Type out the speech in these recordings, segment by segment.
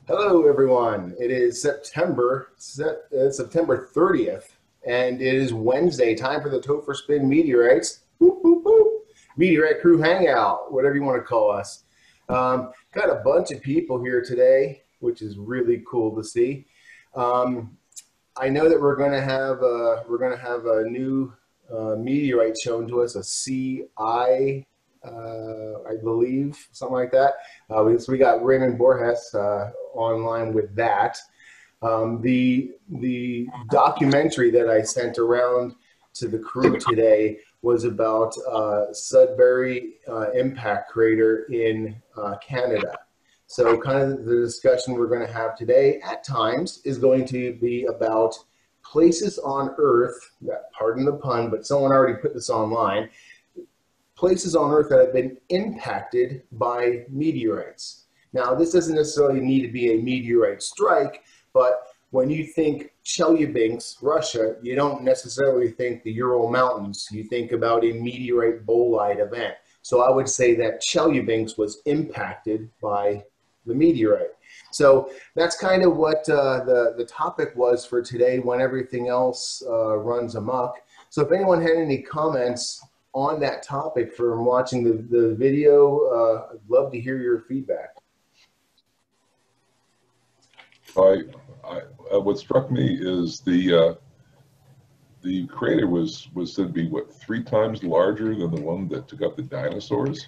Hello, everyone. It is September 30th, and it is Wednesday. Time for the Topher Spin Meteorites. Boop, boop, boop. Meteorite Crew Hangout, whatever you want to call us. Got a bunch of people here today, which is really cool to see. I know that we're going to have a new meteorite shown to us, a CI. I believe, something like that. So we got Raymond Borges online with that. The documentary that I sent around to the crew today was about Sudbury Impact Crater in Canada. So kind of the discussion we're going to have today at times is going to be about places on Earth, pardon the pun, but someone already put this online, places on Earth that have been impacted by meteorites. Now, this doesn't necessarily need to be a meteorite strike, but when you think Chelyabinsk, Russia, you don't necessarily think the Ural Mountains. You think about a meteorite bolide event. So I would say that Chelyabinsk was impacted by the meteorite. So that's kind of what the topic was for today when everything else runs amok. So if anyone had any comments on that topic from watching the video, I'd love to hear your feedback. What struck me is the crater was said to be, what, 3 times larger than the one that took out the dinosaurs?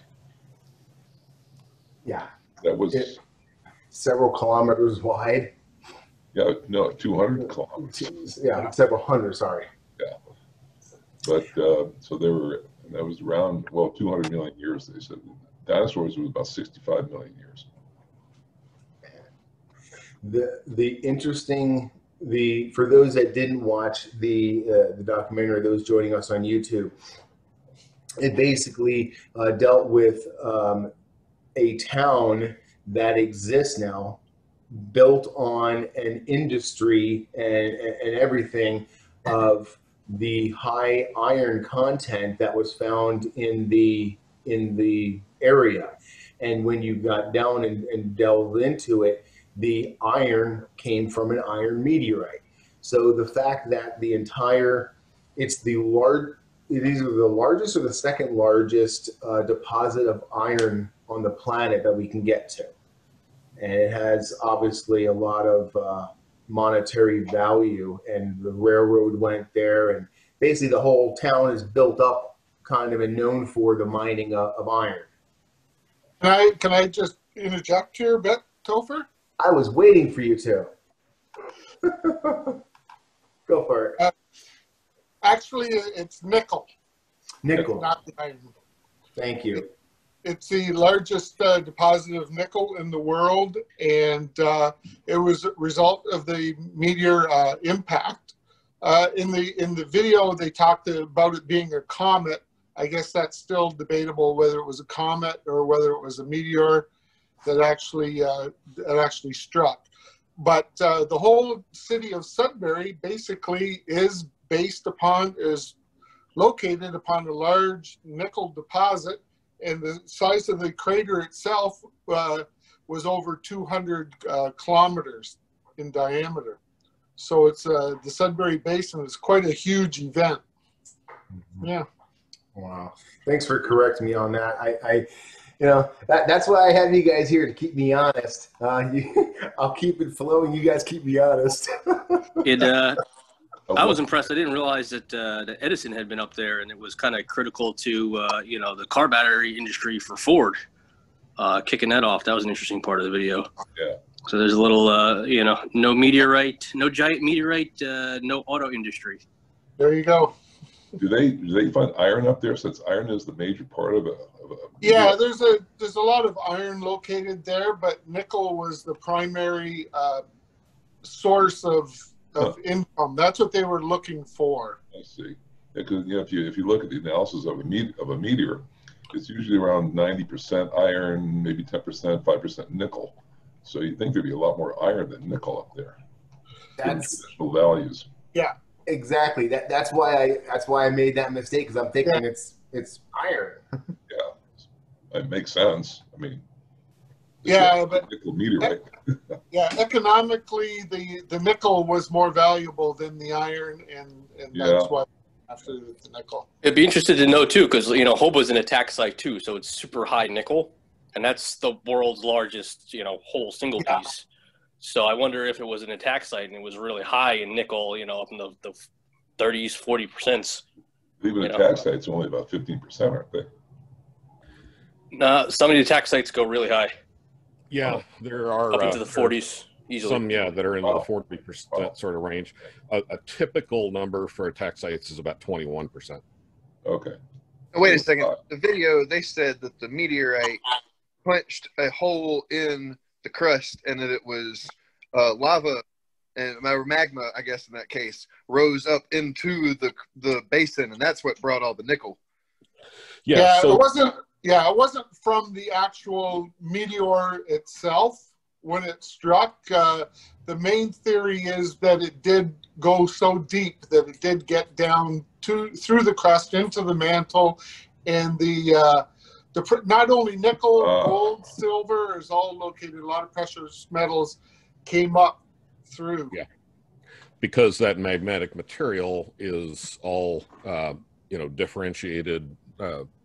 Yeah. That was several kilometers wide. Yeah, no, 200 kilometers. Yeah, several hundred, sorry. Yeah. But so that was around, well, 200 million years, they said. Dinosaurs was about 65 million years. For those that didn't watch the documentary, those joining us on YouTube, it basically dealt with a town that exists now, built on an industry and everything of the high iron content that was found in the area. And when you got down and delved into it, the iron came from an iron meteorite. So the fact that it's either the largest or the second largest deposit of iron on the planet that we can get to. And it has obviously a lot of monetary value, and the railroad went there, and basically the whole town is built up kind of and known for the mining of iron. Can I just interject here a bit, Topher? I was waiting for you to. Go for it. Actually, it's nickel. Nickel. Not the iron. Thank you. It's the largest deposit of nickel in the world, and it was a result of the meteor impact. In the video, they talked about it being a comet. I guess that's still debatable whether it was a comet or whether it was a meteor that actually struck. But the whole city of Sudbury basically is located upon a large nickel deposit, and the size of the crater itself was over 200 kilometers in diameter. So it's the Sudbury Basin is quite a huge event. Yeah. Wow. Thanks for correcting me on that. That's why I have you guys here, to keep me honest. I'll keep it flowing. You guys keep me honest. I was impressed. I didn't realize that Edison had been up there, and it was kind of critical to the car battery industry for Ford, kicking that off. That was an interesting part of the video. Yeah. So there's a little no meteorite, no giant meteorite, no auto industry. There you go. Do they find iron up there, since iron is the major part of a yeah, there's a lot of iron located there, but nickel was the primary source of income. That's what they were looking for. I see. Because if you look at the analysis of a meteor, it's usually around 90% iron, maybe 10%, 5% nickel. So you think there'd be a lot more iron than nickel up there. That's traditional values. Yeah, exactly. That's why I made that mistake, because I'm thinking it's iron. Yeah, it makes sense. I mean, Yeah, but nickel meteorite. yeah, economically, the nickel was more valuable than the iron, and that's why after the nickel. It'd be interested to know too, because Hobo's an attack site too, so it's super high nickel, and that's the world's largest whole single piece. So I wonder if it was an attack site and it was really high in nickel, up in the 30s, 40%. Even attack sites are only about 15%, aren't they? Some of the attack sites go really high. Yeah, there are up into the 40s easily. Some, that are in the 40% sort of range. A typical number for attack sites is about 21%. Okay. Wait a second. The video, they said that the meteorite punched a hole in the crust and that it was lava or magma, I guess in that case, rose up into the basin, and that's what brought all the nickel. Yeah, so it wasn't from the actual meteor itself when it struck. The main theory is that it did go so deep that it did get down through the crust into the mantle, and the not only nickel, gold, silver is all located. A lot of precious metals came up through. Yeah, because that magmatic material is all differentiated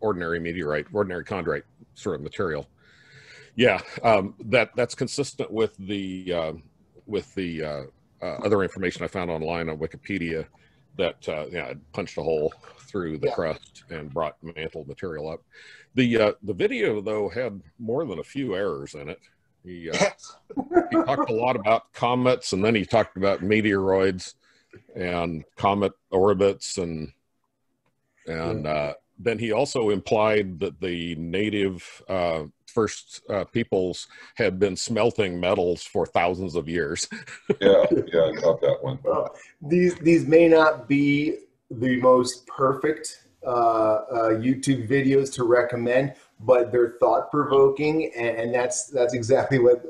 ordinary meteorite, ordinary chondrite sort of material. Yeah, that's consistent with the other information I found online on Wikipedia that it punched a hole through the crust and brought mantle material up. The video though had more than a few errors in it. He talked a lot about comets, and then he talked about meteoroids and comet orbits, and then he also implied that the native first peoples had been smelting metals for thousands of years. yeah, I got that one. These may not be the most perfect YouTube videos to recommend, but they're thought-provoking, and that's exactly what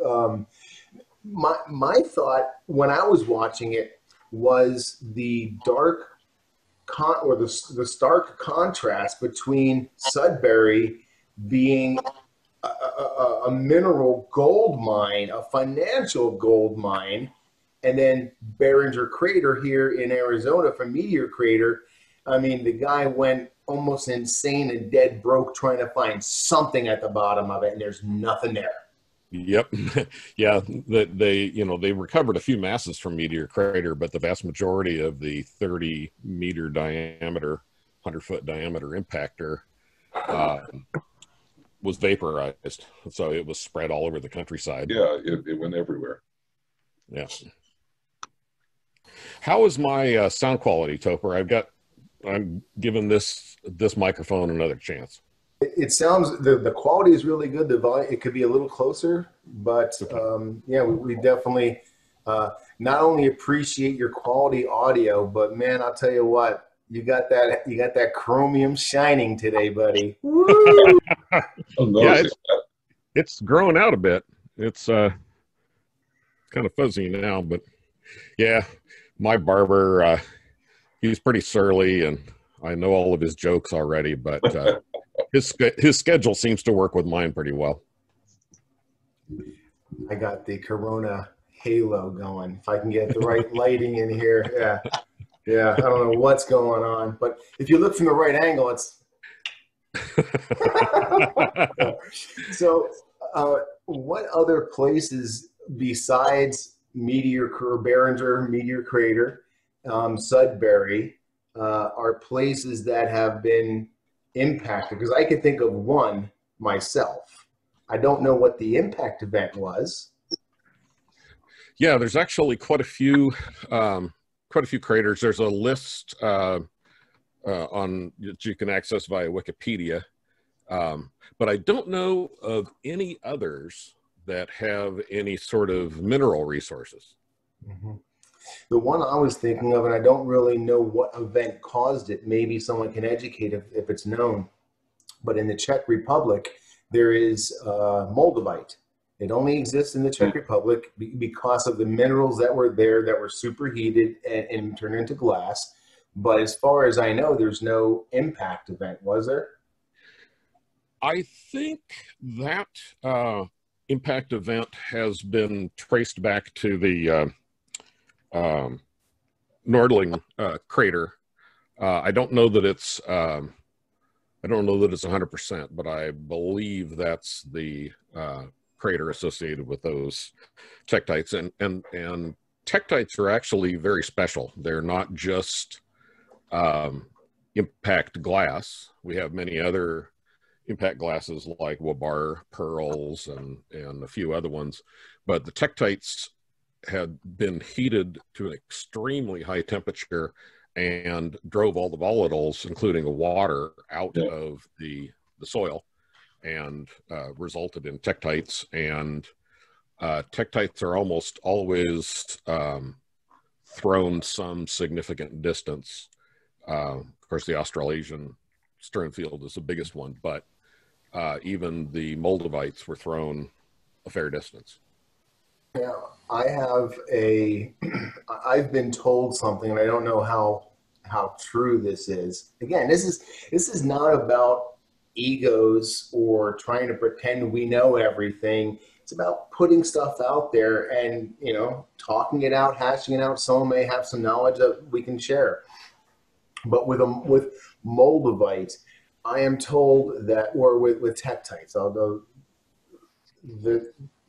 my thought when I was watching it was the dark the stark contrast between Sudbury being a mineral gold mine, a financial gold mine, and then Barringer Crater here in Arizona from Meteor Crater. I mean, the guy went almost insane and dead broke trying to find something at the bottom of it, and there's nothing there. Yep. Yeah, they recovered a few masses from Meteor Crater, but the vast majority of the 30-meter diameter, 100-foot diameter impactor was vaporized. So it was spread all over the countryside. Yeah, it went everywhere. Yes. How is my sound quality, Topher? I'm giving this microphone another chance. It sounds, the quality is really good. The volume, it could be a little closer, but we definitely not only appreciate your quality audio, but man, I'll tell you what, you got that chromium shining today, buddy. Woo! Yeah, it's growing out a bit. It's kind of fuzzy now, but yeah, my barber, he's pretty surly, and I know all of his jokes already, but his schedule seems to work with mine pretty well. I got the Corona halo going. If I can get the right lighting in here, yeah. I don't know what's going on, but if you look from the right angle, it's. So, what other places besides Barringer Meteor Crater, Sudbury, are places that have been impacted? Because I could think of one myself. I don't know what the impact event was. Yeah, there's actually quite a few craters. There's a list on that you can access via Wikipedia, but I don't know of any others that have any sort of mineral resources. Mm-hmm. The one I was thinking of, and I don't really know what event caused it, maybe someone can educate if it's known, but in the Czech Republic, there is Moldavite. It only exists in the Czech Republic because of the minerals that were there that were superheated and turned into glass. But as far as I know, there's no impact event, was there? I think that impact event has been traced back to the Nördlingen crater. I don't know that it's 100%, but I believe that's the crater associated with those tektites. And tektites are actually very special. They're not just impact glass. We have many other impact glasses like Weaubleau pearls and a few other ones, but the tektites had been heated to an extremely high temperature and drove all the volatiles, including the water, out of the soil, and resulted in tektites. And tektites are almost always thrown some significant distance. Of course, the Australasian Sternfield is the biggest one, but even the Moldavites were thrown a fair distance. Yeah, I've been told something, and I don't know how true this is. Again, this is not about egos or trying to pretend we know everything. It's about putting stuff out there and, talking it out, hashing it out. Someone may have some knowledge that we can share. But with Moldavite, I am told that, or with tektites, although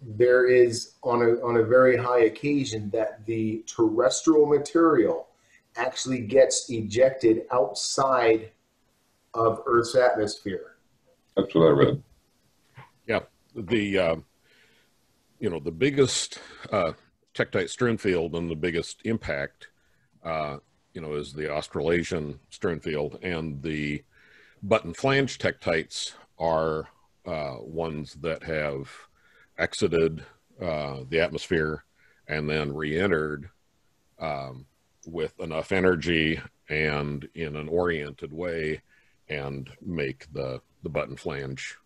there is on a very high occasion that the terrestrial material actually gets ejected outside of Earth's atmosphere. That's what I read. Yeah, the biggest tektite Sternfield and the biggest impact, is the Australasian Sternfield, and the button flange tektites are ones that have exited the atmosphere and then re-entered with enough energy and in an oriented way and make the button flange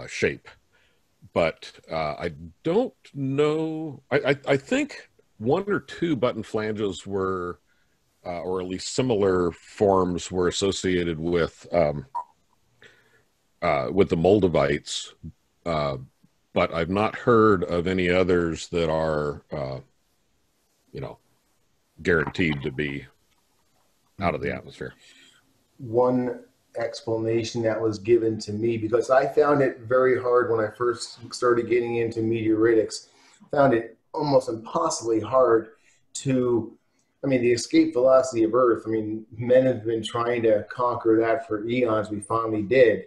shape. But I don't know. I think one or two button flanges were, or at least similar forms, were associated with the Moldavites, but I've not heard of any others that are, guaranteed to be out of the atmosphere. One explanation that was given to me, because I found it very hard when I first started getting into meteoritics, found it almost impossibly hard to, the escape velocity of Earth, men have been trying to conquer that for eons. We finally did.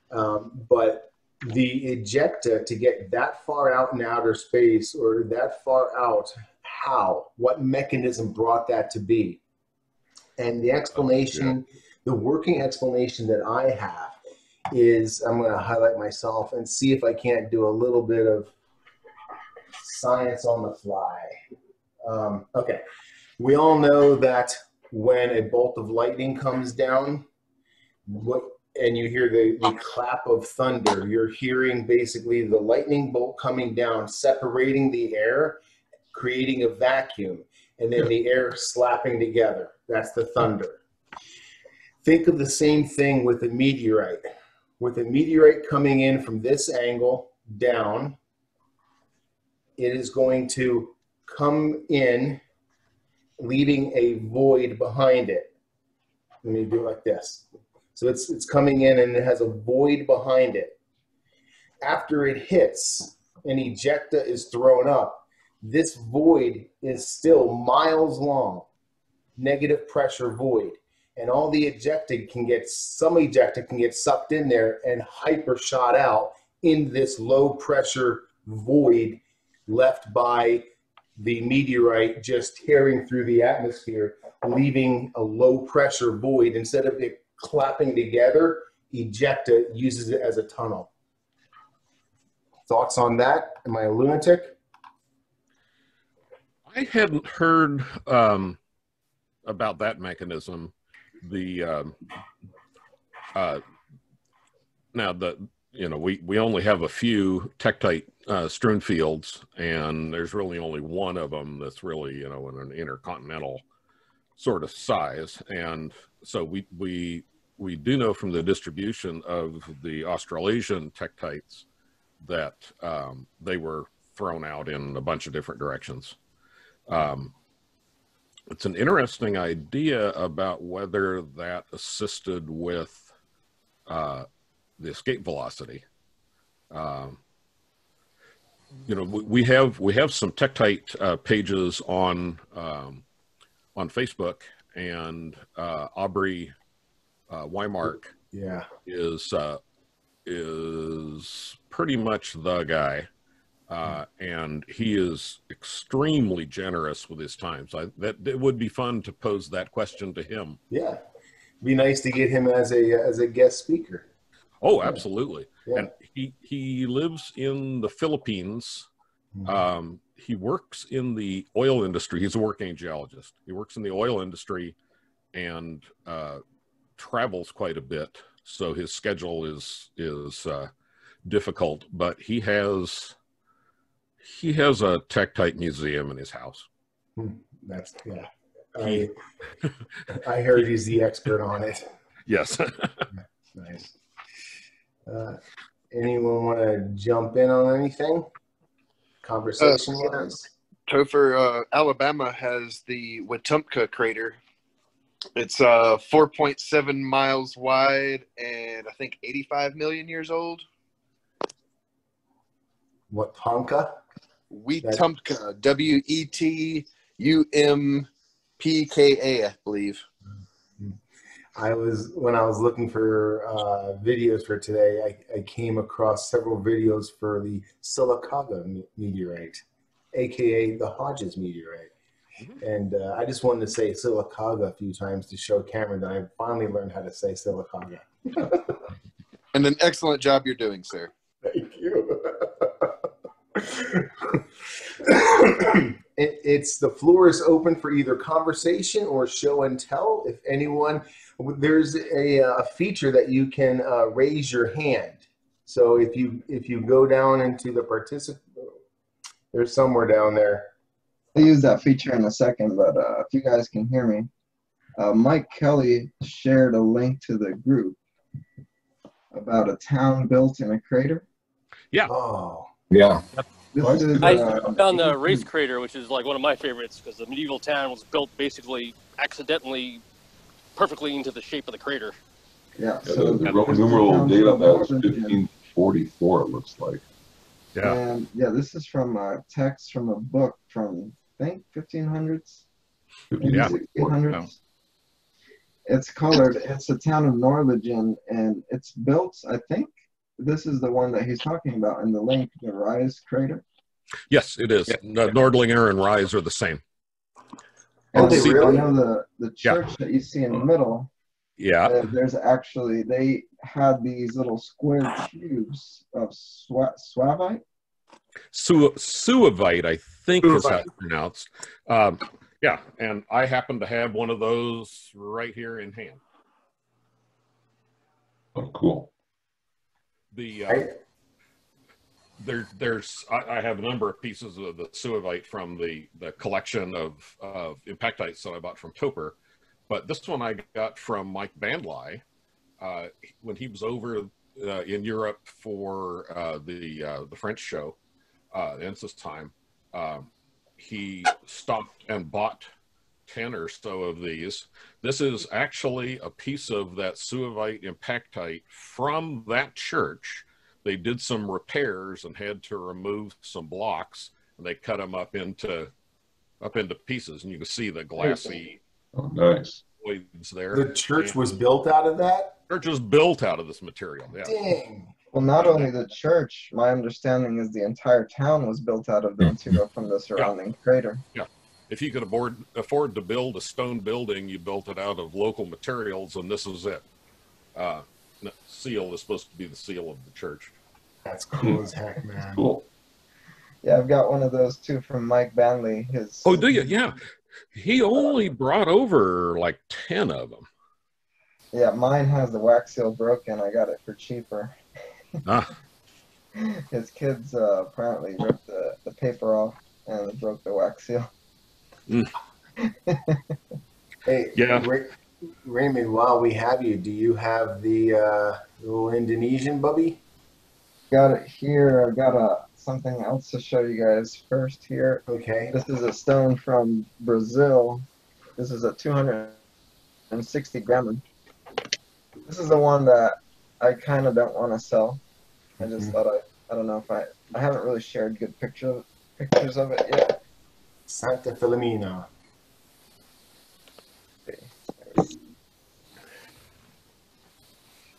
But the ejecta, to get that far out in outer space or that far out, what mechanism brought that to be? And the explanation, the working explanation that I have is, I'm going to highlight myself and see if I can't do a little bit of science on the fly. Okay. We all know that when a bolt of lightning comes down, and you hear the clap of thunder, you're hearing basically the lightning bolt coming down, separating the air, creating a vacuum, and then the air slapping together. That's the thunder. Think of the same thing with a meteorite. With a meteorite coming in from this angle down, it is going to come in, leaving a void behind it. Let me do it like this. So it's coming in and it has a void behind it. After it hits, an ejecta is thrown up. This void is still miles long, negative pressure void. And all the some ejecta can get sucked in there and hyper shot out in this low pressure void left by the meteorite just tearing through the atmosphere, leaving a low pressure void. Instead of it clapping together, ejecta uses it as a tunnel. Thoughts on that? Am I a lunatic? I hadn't heard about that mechanism. We only have a few tektite Sternfields, and there's really only one of them that's really in an intercontinental sort of size. And so we do know from the distribution of the Australasian tektites that they were thrown out in a bunch of different directions. It's an interesting idea about whether that assisted with the escape velocity. You know, we have some Tektite pages on Facebook, and Aubrey Weimark is pretty much the guy, and he is extremely generous with his time. So that it would be fun to pose that question to him. Yeah, be nice to get him as a guest speaker. Oh, absolutely. Yeah. And he lives in the Philippines. He works in the oil industry. He's a working geologist. He works in the oil industry and travels quite a bit. So his schedule is difficult, but he has a Tektite museum in his house. That's I heard he's the expert on it. Yes. Nice. Anyone want to jump in on anything? Conversation wise? Topher, Alabama has the Wetumpka Crater. It's 4.7 miles wide and I think 85 million years old. What, Tonka? Wetumpka, Wetumpka, I believe. When I was looking for videos for today, I came across several videos for the Silicaga meteorite, aka the Hodges meteorite. And I just wanted to say Silicaga a few times to show Cameron that I finally learned how to say Silicaga. And an excellent job you're doing, sir. Thank you. It's the floor is open for either conversation or show and tell. If anyone, there's a feature that you can raise your hand. So if you go down into the participant, there's somewhere down there. I'll use that feature in a second, but if you guys can hear me, Mike Kelly shared a link to the group about a town built in a crater. Yeah. Oh. Yeah. I found the Ries Crater, which is like one of my favorites because the medieval town was built basically accidentally perfectly into the shape of the crater. Yeah. So the Roman numeral date on that is 1544, it looks like. Yeah. And yeah, this is from a text from a book from, I think, 1500s, maybe 1600s. It's colored. It's the town of Nördlingen, and it's built, I think, this is the one that he's talking about in the link, the Ries Crater. Yes, it is. Yeah. Nördlinger and Ries are the same. And they really? I know the church that you see in the middle. Yeah. There's actually, they had these little square cubes of Suevite. Suevite, I think is how it's pronounced. Yeah, and I happen to have one of those right here in hand. Oh, cool. I have a number of pieces of the Suevite from the collection of Impactites that I bought from Topher, but this one I got from Mike Bandley when he was over in Europe for the French show, Ensis time. He stopped and bought 10 or so of these. This is actually a piece of that Suevite Impactite from that church. They did some repairs and had to remove some blocks, and they cut them up into pieces, and you can see the glassy voids there. The church was built out of that? The church was built out of this material, yeah. Dang. Well, not only the church, my understanding is the entire town was built out of the material from the surrounding crater. Yeah. If you could afford to build a stone building, you built it out of local materials, and this is it. Seal is supposed to be the seal of the church. That's cool as heck, man. Cool. Yeah, I've got one of those too from Mike Bandley. Oh, do you? Yeah. He only brought over like 10 of them. Yeah, mine has the wax seal broken. I got it for cheaper. His kids apparently ripped the paper off and broke the wax seal. Hey, yeah. Raymond, while we have you, do you have the little Indonesian bubby? got it here. I've got something else to show you guys first here. Okay. This is a stone from Brazil. This is a 260 gram. This is the one that I kind of don't want to sell. I just thought I don't know if I haven't really shared good pictures of it yet. Santa Filomena.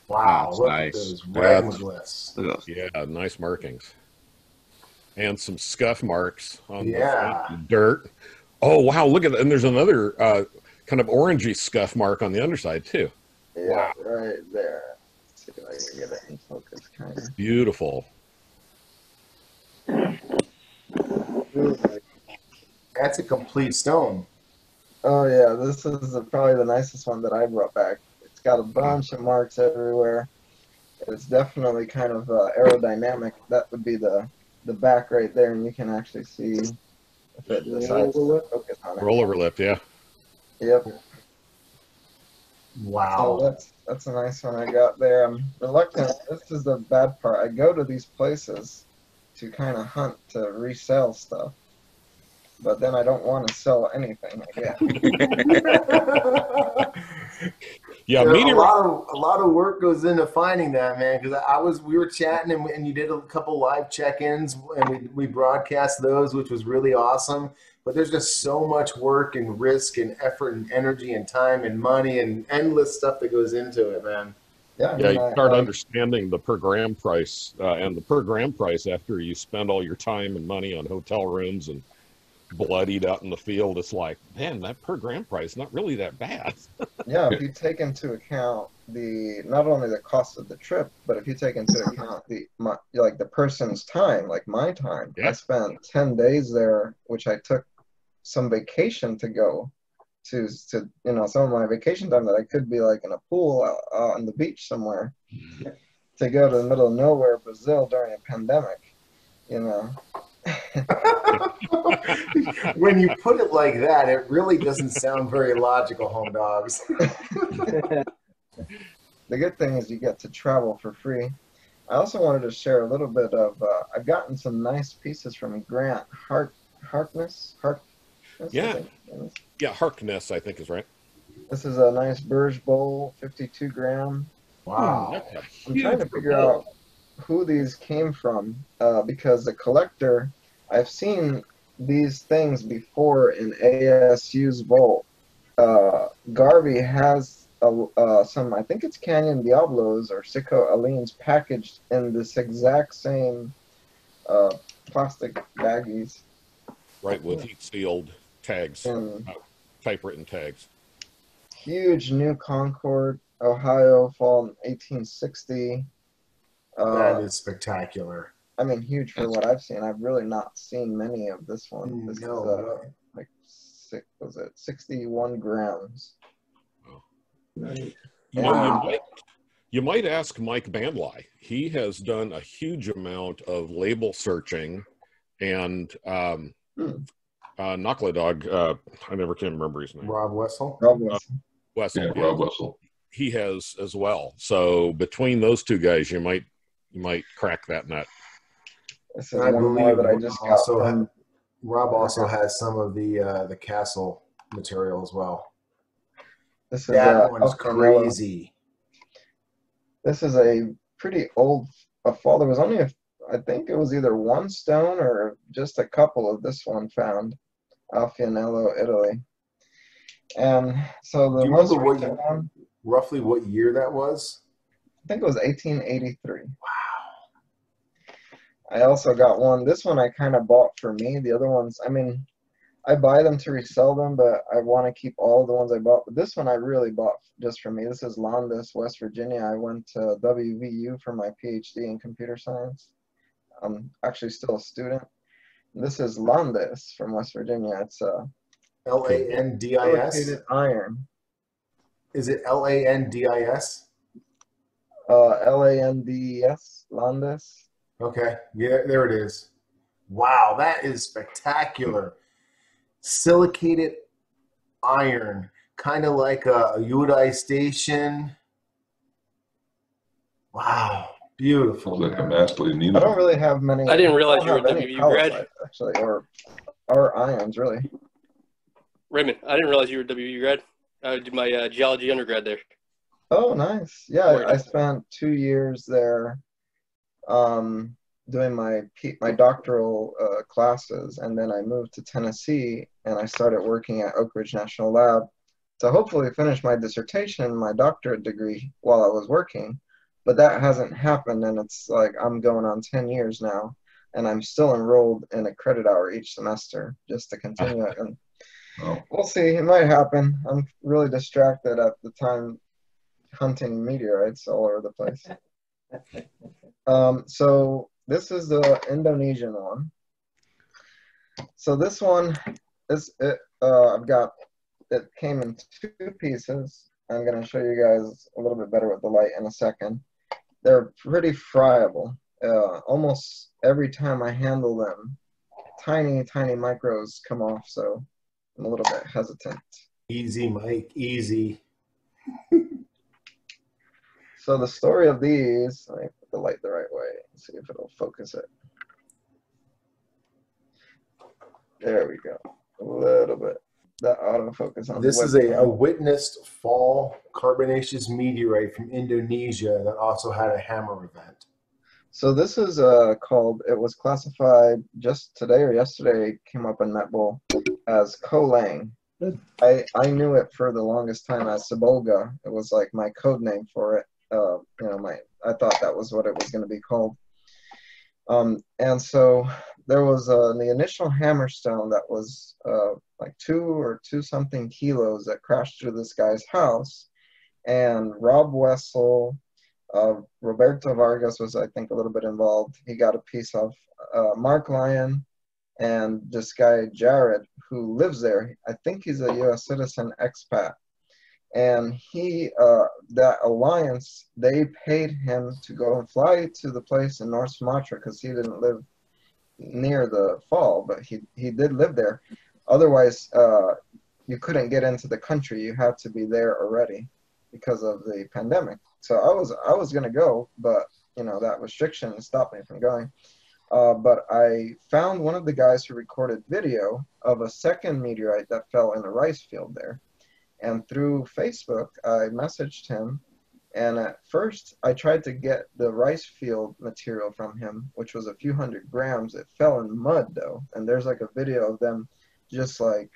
Wow, That's look nice. at those That's- regoliths. Yeah, nice markings. And some scuff marks on Yeah. the dirt. Oh, wow, look at that. And there's another kind of orangey scuff mark on the underside, too. Yeah, right there. Let's see if I can get it in focus, kind of. Beautiful. That's a complete stone. Oh yeah, this is probably the nicest one that I brought back. It's got a bunch of marks everywhere. It's definitely kind of aerodynamic. That would be the back right there, and you can actually see if it decides to focus on it. Rollover lip, yeah. Yep. Wow. So that's a nice one I got there. I'm reluctant. This is the bad part. I go to these places to kind of hunt to resell stuff, but then I don't want to sell anything again. Yeah, a meteorite. lot of work goes into finding that, man. Because we were chatting and you did a couple live check-ins and we broadcast those, which was really awesome. But there's just so much work and risk and effort and energy and time and money and endless stuff that goes into it, man. Yeah, Yeah, you start understanding the per gram price, and the per gram price after you spend all your time and money on hotel rooms and bloodied out in the field. It's like, man, that per gram price is not really that bad. Yeah, if you take into account not only the cost of the trip, but if you take into account the person's time, like my time. Yeah. I spent 10 days there, which I took some vacation to go to some of my vacation time that I could be like in a pool on the beach somewhere, to go to the middle of nowhere, Brazil during a pandemic, When you put it like that, it really doesn't sound very logical, home dogs. The good thing is you get to travel for free. I also wanted to share a little bit of, I've gotten some nice pieces from Grant Harkness. Yeah. Yeah, Harkness, I think is right. This is a nice Burge Bowl, 52 gram. Wow. I'm trying to figure out who these came from, because the collector, I've seen these things before in ASU's vault. Garvey has some, I think it's Canyon Diablos or Sicko Alines packaged in this exact same plastic baggies. Right, with heat sealed tags, typewritten tags. Huge New Concord, Ohio, fall 1860. That is spectacular. I mean, huge for what I've seen. I've really not seen many of this one. This is like 61 grams. You might ask Mike Bandlai. He has done a huge amount of label searching, and Knockla Dog, I never can remember his name. Rob Wessel? Wessel. Yeah, Rob Wessel. He has as well. So between those two guys, you might crack that nut. This is one more that I just got from. Rob also has some of the castle material as well. This is that one's crazy. This is a pretty old fall. There was only I think it was either one stone or just a couple of this one found. Alfianello, Italy. And so the most recent one, roughly what year that was? I think it was 1883. Wow. I also got one. This one I kind of bought for me. The other ones, I mean, I buy them to resell them, but I want to keep all the ones I bought. But this one I really bought just for me. This is Landis, West Virginia. I went to WVU for my PhD in computer science. I'm actually still a student. This is Landis from West Virginia. It's Landis? Iron. Is it Landis? Landes, Landis. Okay, yeah, there it is. Wow, that is spectacular. Silicated iron, kind of like a Udei Station. Wow. Beautiful. Looks like a man. Maslyanino. I don't really have many. I didn't realize don't you were a have any WU grad. pallets, actually, or ions really. Raymond, I didn't realize you were a WU grad. I did my geology undergrad there. Oh, nice. Yeah, Oregon. I spent 2 years there, doing my doctoral classes, and then I moved to Tennessee, and I started working at Oak Ridge National Lab to hopefully finish my dissertation, my doctorate degree, while I was working. But that hasn't happened, and it's like I'm going on 10 years now, and I'm still enrolled in a credit hour each semester just to continue it. And we'll see. It might happen. I'm really distracted at the time hunting meteorites all over the place. So this is the Indonesian one. So this one is it came in 2 pieces. I'm going to show you guys a little bit better with the light in a second. They're pretty friable. Almost every time I handle them, tiny micros come off, so I'm a little bit hesitant. Easy, Mike, easy. So the story of these, let me put the light the right way, see if it'll focus it. There we go. A little bit. That autofocus on this the is a witnessed fall carbonaceous meteorite from Indonesia that also had a hammer event. So this is it was classified just today or yesterday, came up in Netball as Kolang. I knew it for the longest time as Sibolga. It was like my code name for it. I thought that was what it was going to be called. And so there was the initial hammerstone that was like 2 something kilos that crashed through this guy's house, and Rob Wessel, Roberto Vargas was, I think, a little bit involved. He got a piece of Mark Lyon, and this guy Jared, who lives there. I think he's a U.S. citizen expat. And he, that alliance, they paid him to go and fly to the place in North Sumatra because he didn't live near the fall, but he did live there. Otherwise, you couldn't get into the country. You had to be there already because of the pandemic. So I was gonna go, but that restriction stopped me from going. But I found one of the guys who recorded video of a second meteorite that fell in a rice field there. And through Facebook, I messaged him, and at first I tried to get the rice field material from him, which was a few hundred grams. It fell in mud though, and there's like a video of them just like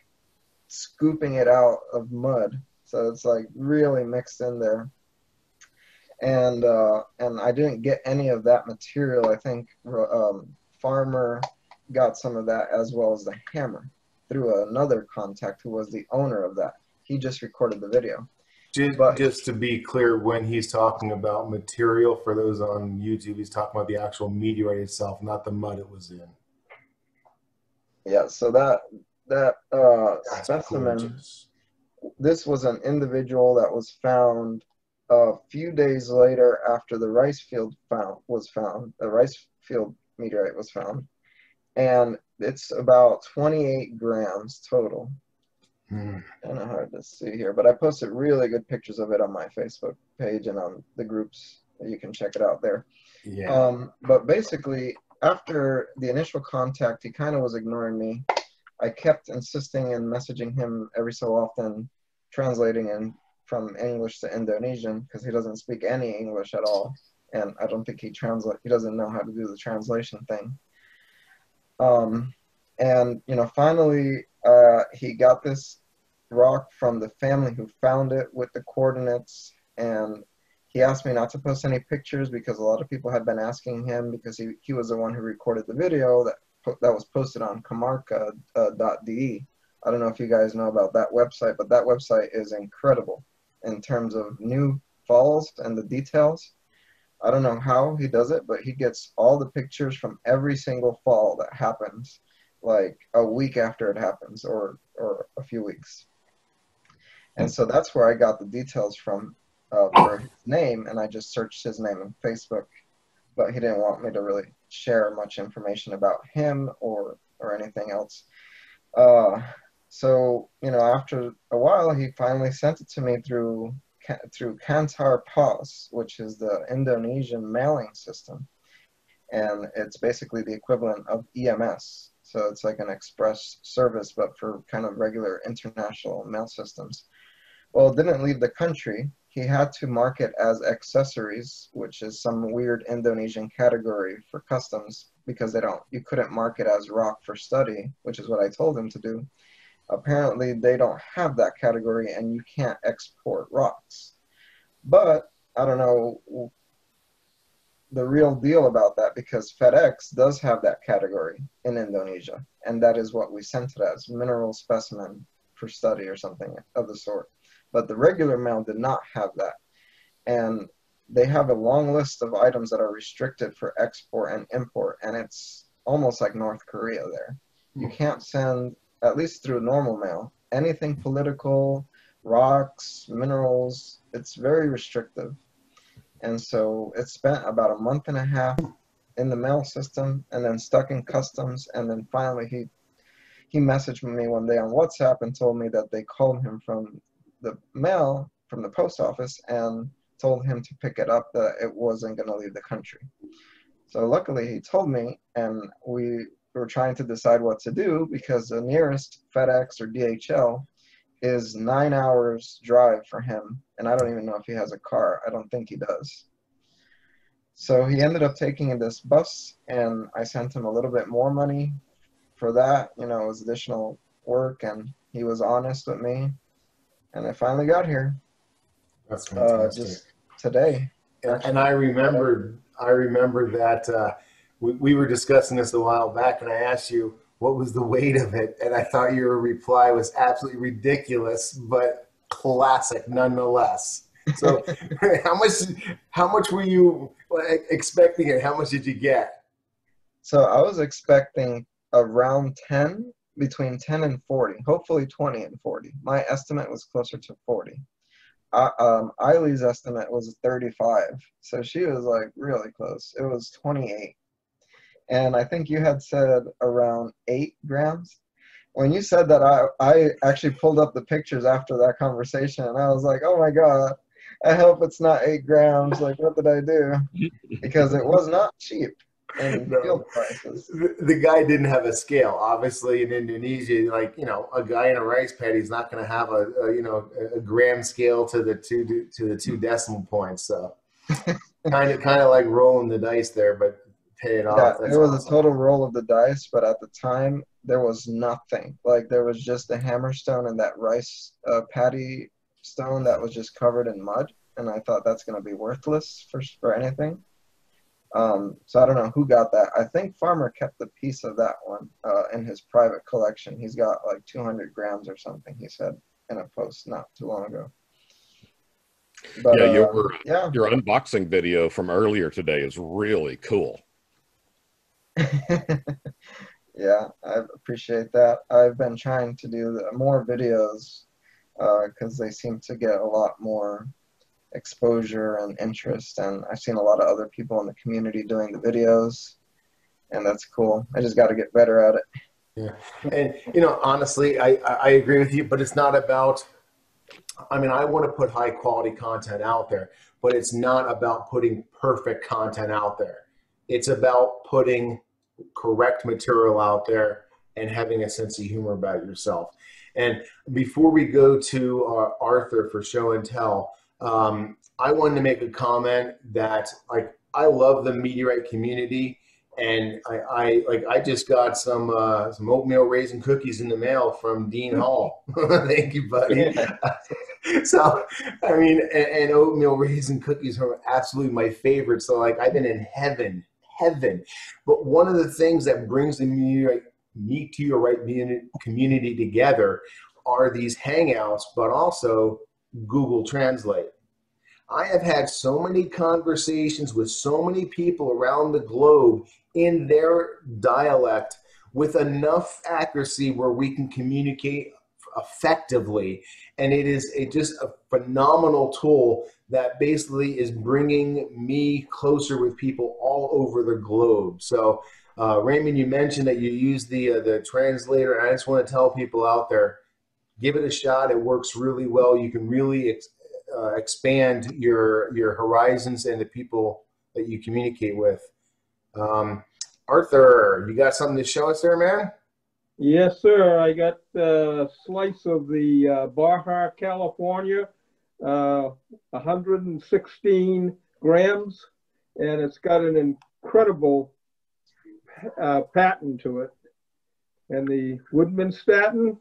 scooping it out of mud. So it's like really mixed in there. And I didn't get any of that material. I think Farmer got some of that as well as the hammer through another contact who was the owner of that. He just recorded the video. Just to be clear, when he's talking about material, for those on YouTube, he's talking about the actual meteorite itself, not the mud it was in. Yeah, so that specimen, gorgeous. This was an individual that was found a few days later after the rice field was found. The rice field meteorite was found. And it's about 28 grams total. Kind of hard to see here, but I posted really good pictures of it on my Facebook page and on the groups. You can check it out there. Yeah. But basically, after the initial contact, he kind of was ignoring me. I kept insisting and messaging him every so often, translating in from English to Indonesian because he doesn't speak any English at all, and I don't think he doesn't know how to do the translation thing. And finally, he got this rock from the family who found it with the coordinates, and he asked me not to post any pictures because a lot of people had been asking him, because he was the one who recorded the video that was posted on comarca.de. I don't know if you guys know about that website, but that website is incredible in terms of new falls and the details. I don't know how he does it, but he gets all the pictures from every single fall that happens, like a week after it happens, or a few weeks. And so that's where I got the details from for his name, and I just searched his name on Facebook, but he didn't want me to really share much information about him or anything else. So after a while, he finally sent it to me through through Kantar Pos, which is the Indonesian mailing system. And it's basically the equivalent of EMS. So it's like an express service, but for kind of regular international mail systems. Well, it didn't leave the country. He had to mark it as accessories, which is some weird Indonesian category for customs, because you couldn't mark it as rock for study, which is what I told him to do. Apparently, they don't have that category, and you can't export rocks. But I don't know the real deal about that, because FedEx does have that category in Indonesia, and that is what we sent it as, mineral specimen for study or something of the sort. But the regular mail did not have that. And they have a long list of items that are restricted for export and import, and it's almost like North Korea there. You can't send, at least through normal mail, anything political, rocks, minerals. It's very restrictive. And so it spent about a month and a half in the mail system, and then stuck in customs, and then finally he messaged me one day on WhatsApp and told me that they called him from the mail, from the post office, and told him to pick it up, that it wasn't going to leave the country. So luckily he told me, and we were trying to decide what to do, because the nearest FedEx or DHL is 9 hours drive for him, and I don't even know if he has a car. I don't think he does. So he ended up taking this bus, and I sent him a little bit more money for that. You know, it was additional work, and he was honest with me, and I finally got here. That's fantastic. Just today. And I remember that we were discussing this a while back, and I asked you what was the weight of it, and I thought your reply was absolutely ridiculous, but classic nonetheless. So, how much were you expecting it? How much did you get? So I was expecting around 10, between 10 and 40, hopefully 20 and 40. My estimate was closer to 40. Eileen's estimate was 35, so she was like really close. It was 28. And I think you had said around 8 grams. When you said that, I actually pulled up the pictures after that conversation, and I was like, oh my God, I hope it's not 8 grams. Like, what did I do? Because it was not cheap in field prices. The guy didn't have a scale. Obviously, in Indonesia, like, you know, a guy in a rice paddy is not going to have a gram scale to the two decimal points. So kind of like rolling the dice there, but pay it off. Yeah, That's it was awesome. a total roll of the dice, but at the time there was nothing. Like, there was just a hammerstone and that rice paddy stone that was just covered in mud, and I thought that's going to be worthless for anything. So I don't know who got that. I think Farmer kept a piece of that one in his private collection. He's got like 200 grams or something, he said in a post not too long ago. But, yeah, your unboxing video from earlier today is really cool. Yeah, I appreciate that. I've been trying to do more videos because they seem to get a lot more exposure and interest, and I've seen a lot of other people in the community doing the videos, and that's cool. I just got to get better at it. Yeah, and you know, honestly, I agree with you, but it's not about, I mean, I want to put high quality content out there, but it's not about putting perfect content out there. It's about putting correct material out there and having a sense of humor about yourself. And before we go to Arthur for show and tell, I wanted to make a comment that, like, I love the meteorite community, and I just got some oatmeal raisin cookies in the mail from Dean Hall. Thank you, buddy. So, I mean, and oatmeal raisin cookies are absolutely my favorite. So, like, I've been in heaven. But one of the things that brings the meteorite community together are these hangouts, but also Google Translate. I have had so many conversations with so many people around the globe in their dialect with enough accuracy where we can communicate effectively. And it's just a phenomenal tool that basically is bringing me closer with people all over the globe. So Raymond, you mentioned that you use the translator, and I just want to tell people out there, give it a shot. It works really well. You can really expand your horizons and the people that you communicate with. Arthur, you got something to show us there, man? Yes, sir. I got a slice of the Baja California, 116 grams, and it's got an incredible pattern to it. And the Woodmanstatten,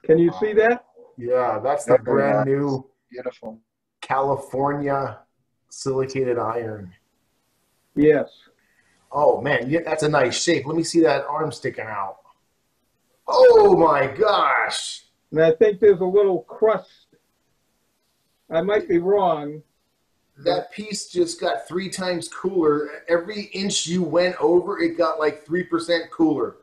can you see that? Yeah, that's the brand new Beautiful. California silicated iron. Yes. Oh man, yeah, that's a nice shape. Let me see that arm sticking out. Oh my gosh. And I think there's a little crust. I might be wrong. That piece just got 3 times cooler. Every inch you went over, it got like 3% cooler.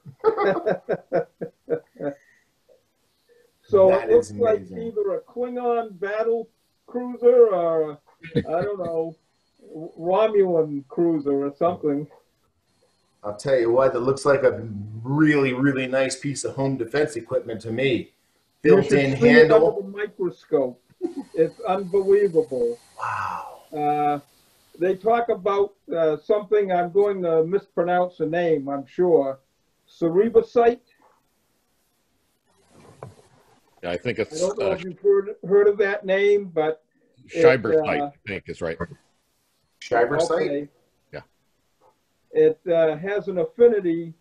So That it looks is like amazing. either a Klingon battle cruiser or a, I don't know, Romulan cruiser or something. I'll tell you what, that looks like a really, really nice piece of home defense equipment to me. You should Built-in see it under handle. the microscope. It's unbelievable. Wow. They talk about something, I'm going to mispronounce the name, I'm sure. Cerebosite? Yeah, I think I it's don't know if you've heard of that name, but Scheibersite, I think is right. Scheibersite? okay. Yeah. It has an affinity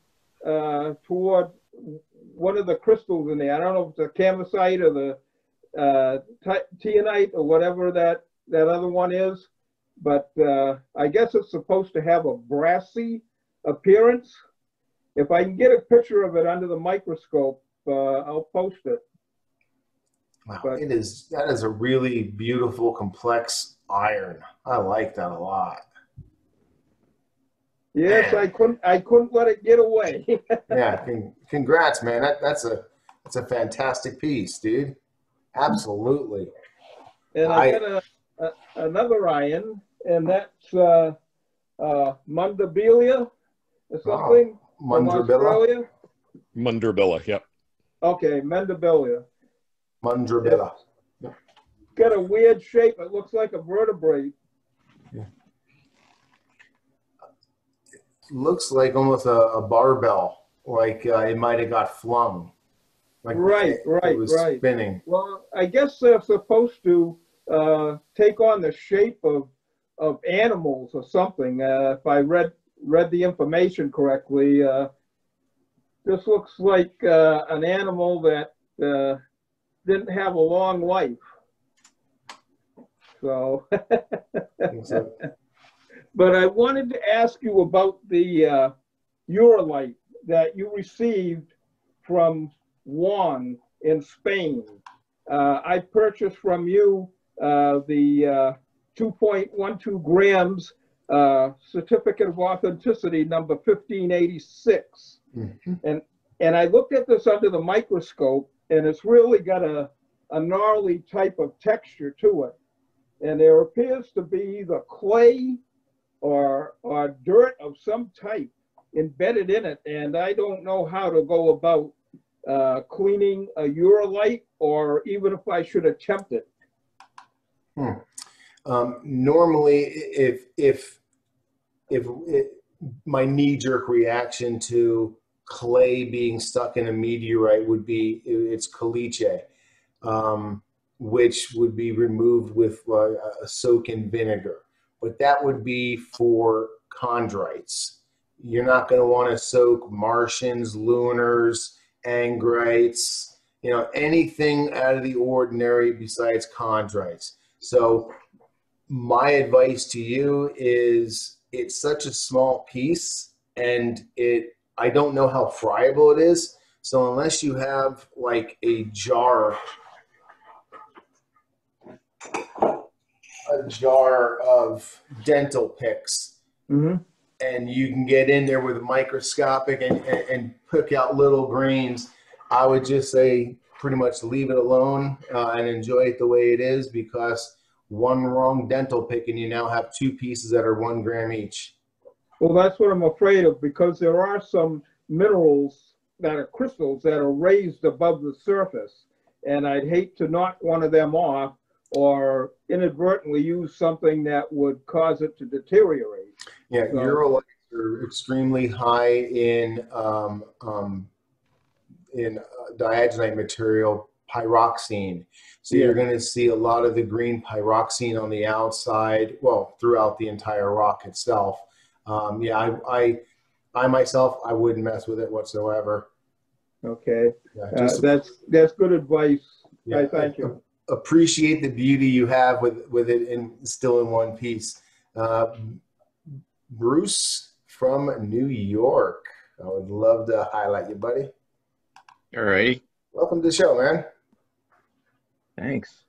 toward one of the crystals in there. I don't know if it's a camosite or the tianite or whatever that other one is, but I guess it's supposed to have a brassy appearance. If I can get a picture of it under the microscope, I'll post it. Wow, But- that is a really beautiful, complex iron. I like that a lot. Yes, Man. I couldn't let it get away. Yeah, congrats, man. That's a fantastic piece, dude. Absolutely. And I got another iron, and that's Mundrabilla or something from Mundrabilla. Australia. Mundrabilla, yep. Okay, Mundrabilla. Mundrabilla. Got a weird shape. It looks like a vertebrate. Looks like almost a barbell, like it might have got flung. Like Right. it was spinning. Well, I guess they're supposed to take on the shape of animals or something. If I read the information correctly, this looks like an animal that didn't have a long life. So, but I wanted to ask you about the Uralite that you received from Juan in Spain. I purchased from you the 2.12 grams certificate of authenticity number 1586. Mm-hmm. And I looked at this under the microscope, and it's really got a gnarly type of texture to it. And there appears to be either clay or dirt of some type embedded in it. And I don't know how to go about cleaning a Uralite, or even if I should attempt it. Normally, if my knee-jerk reaction to clay being stuck in a meteorite would be it's caliche, which would be removed with a soak in vinegar. But that would be for chondrites. You're not going to want to soak Martians, lunars, angrites, anything out of the ordinary besides chondrites. So my advice to you is it's such a small piece, and I don't know how friable it is. So unless you have like a jar of dental picks, Mm-hmm. and you can get in there with a microscopic and pick out little grains, I would just say pretty much leave it alone and enjoy it the way it is, because one wrong dental pick and you now have 2 pieces that are 1 gram each. Well, that's what I'm afraid of, because there are some minerals that are crystals that are raised above the surface. and I'd hate to knock one of them off or inadvertently use something that would cause it to deteriorate. Yeah, So, ureilites are extremely high in diagenite material, pyroxene. So you're going to see a lot of the green pyroxene on the outside, well, throughout the entire rock itself. Yeah, I myself, I wouldn't mess with it whatsoever. okay, Yeah, that's good advice. yeah, I thank you. Appreciate the beauty you have with it and still in one piece. Bruce from New York, I would love to highlight you, buddy. All right. Welcome to the show, man. Thanks.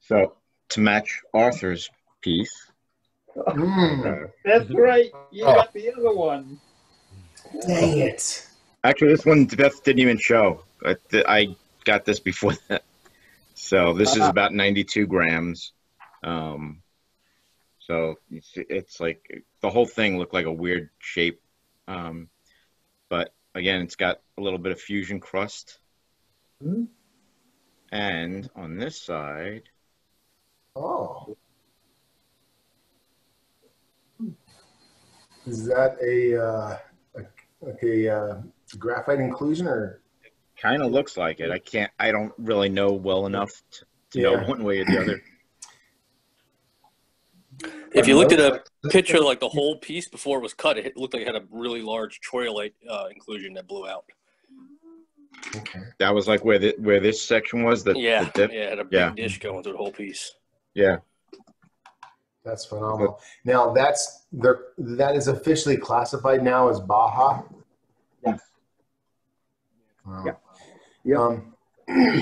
So to match Arthur's piece. That's right. You got the other one. Dang it. Actually, this one Beth didn't even show. I got this before that. So this is about 92 grams. So it's like the whole thing looked like a weird shape. But again, it's got a little bit of fusion crust. Mm-hmm. And on this side. Oh. Is that a graphite inclusion or? Kind of looks like it. I don't really know well enough to know one way or the other. If you looked at a picture like the whole piece before it was cut, it looked like it had a really large troilite inclusion that blew out. Okay. That was like where this section was. The dip? It had a big dish going through the whole piece. Yeah. That's phenomenal. Now that is officially classified now as Baja. Yes. Wow. Yeah.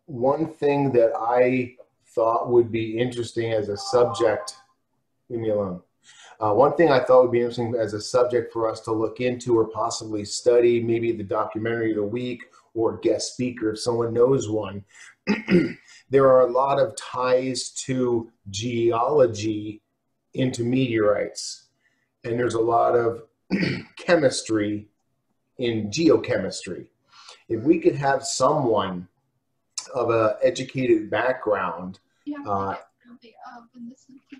One thing that I thought would be interesting as a subject, leave me alone. One thing I thought would be interesting as a subject for us to look into or possibly study, maybe the documentary of the week or guest speaker, if someone knows one. There are a lot of ties to geology into meteorites, and there's a lot of chemistry in geochemistry. If we could have someone of an educated background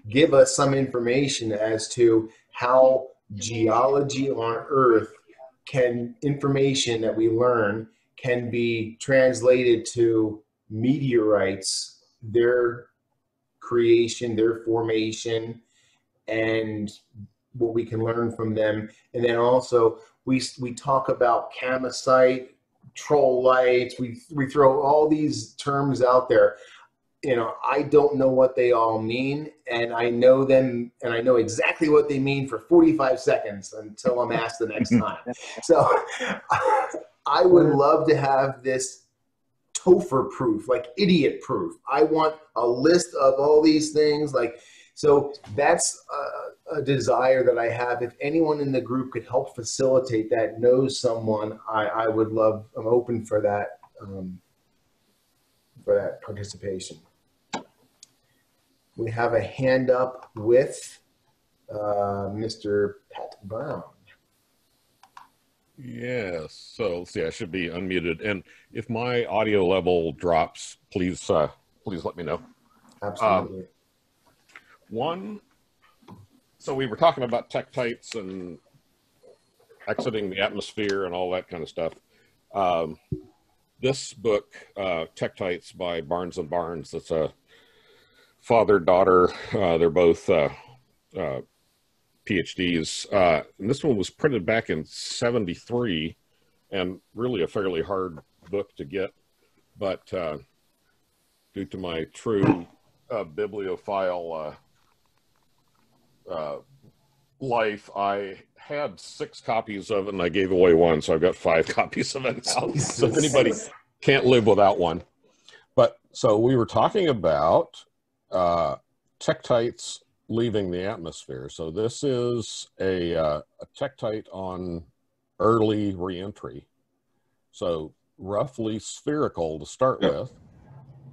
give us some information as to how geology on Earth information that we learn can be translated to meteorites, their creation, their formation, and what we can learn from them. And then also we talk about camosite, trollites, we throw all these terms out there. You know, I don't know what they all mean, and I know them, and I know exactly what they mean for 45 seconds until I'm asked the next time. So I would love to have this Topher proof, like idiot proof. I want a list of all these things. So that's a desire that I have. If anyone in the group could help facilitate that, knows someone, I would love, I'm open for that participation. We have a hand up with Mr. Pat Brown. Yes. So let's see, I should be unmuted. And if my audio level drops, please let me know. Absolutely. So we were talking about tektites and exiting the atmosphere and all that kind of stuff. This book, Tektites by Barnes and Barnes, that's a father-daughter. They're both PhDs. And this one was printed back in '73 and really a fairly hard book to get. But due to my true bibliophile life, I had 6 copies of it and I gave away one, so I've got 5 copies of it now. So if anybody can't live without one. But so we were talking about tektites leaving the atmosphere. So this is a tektite on early reentry. So roughly spherical to start with,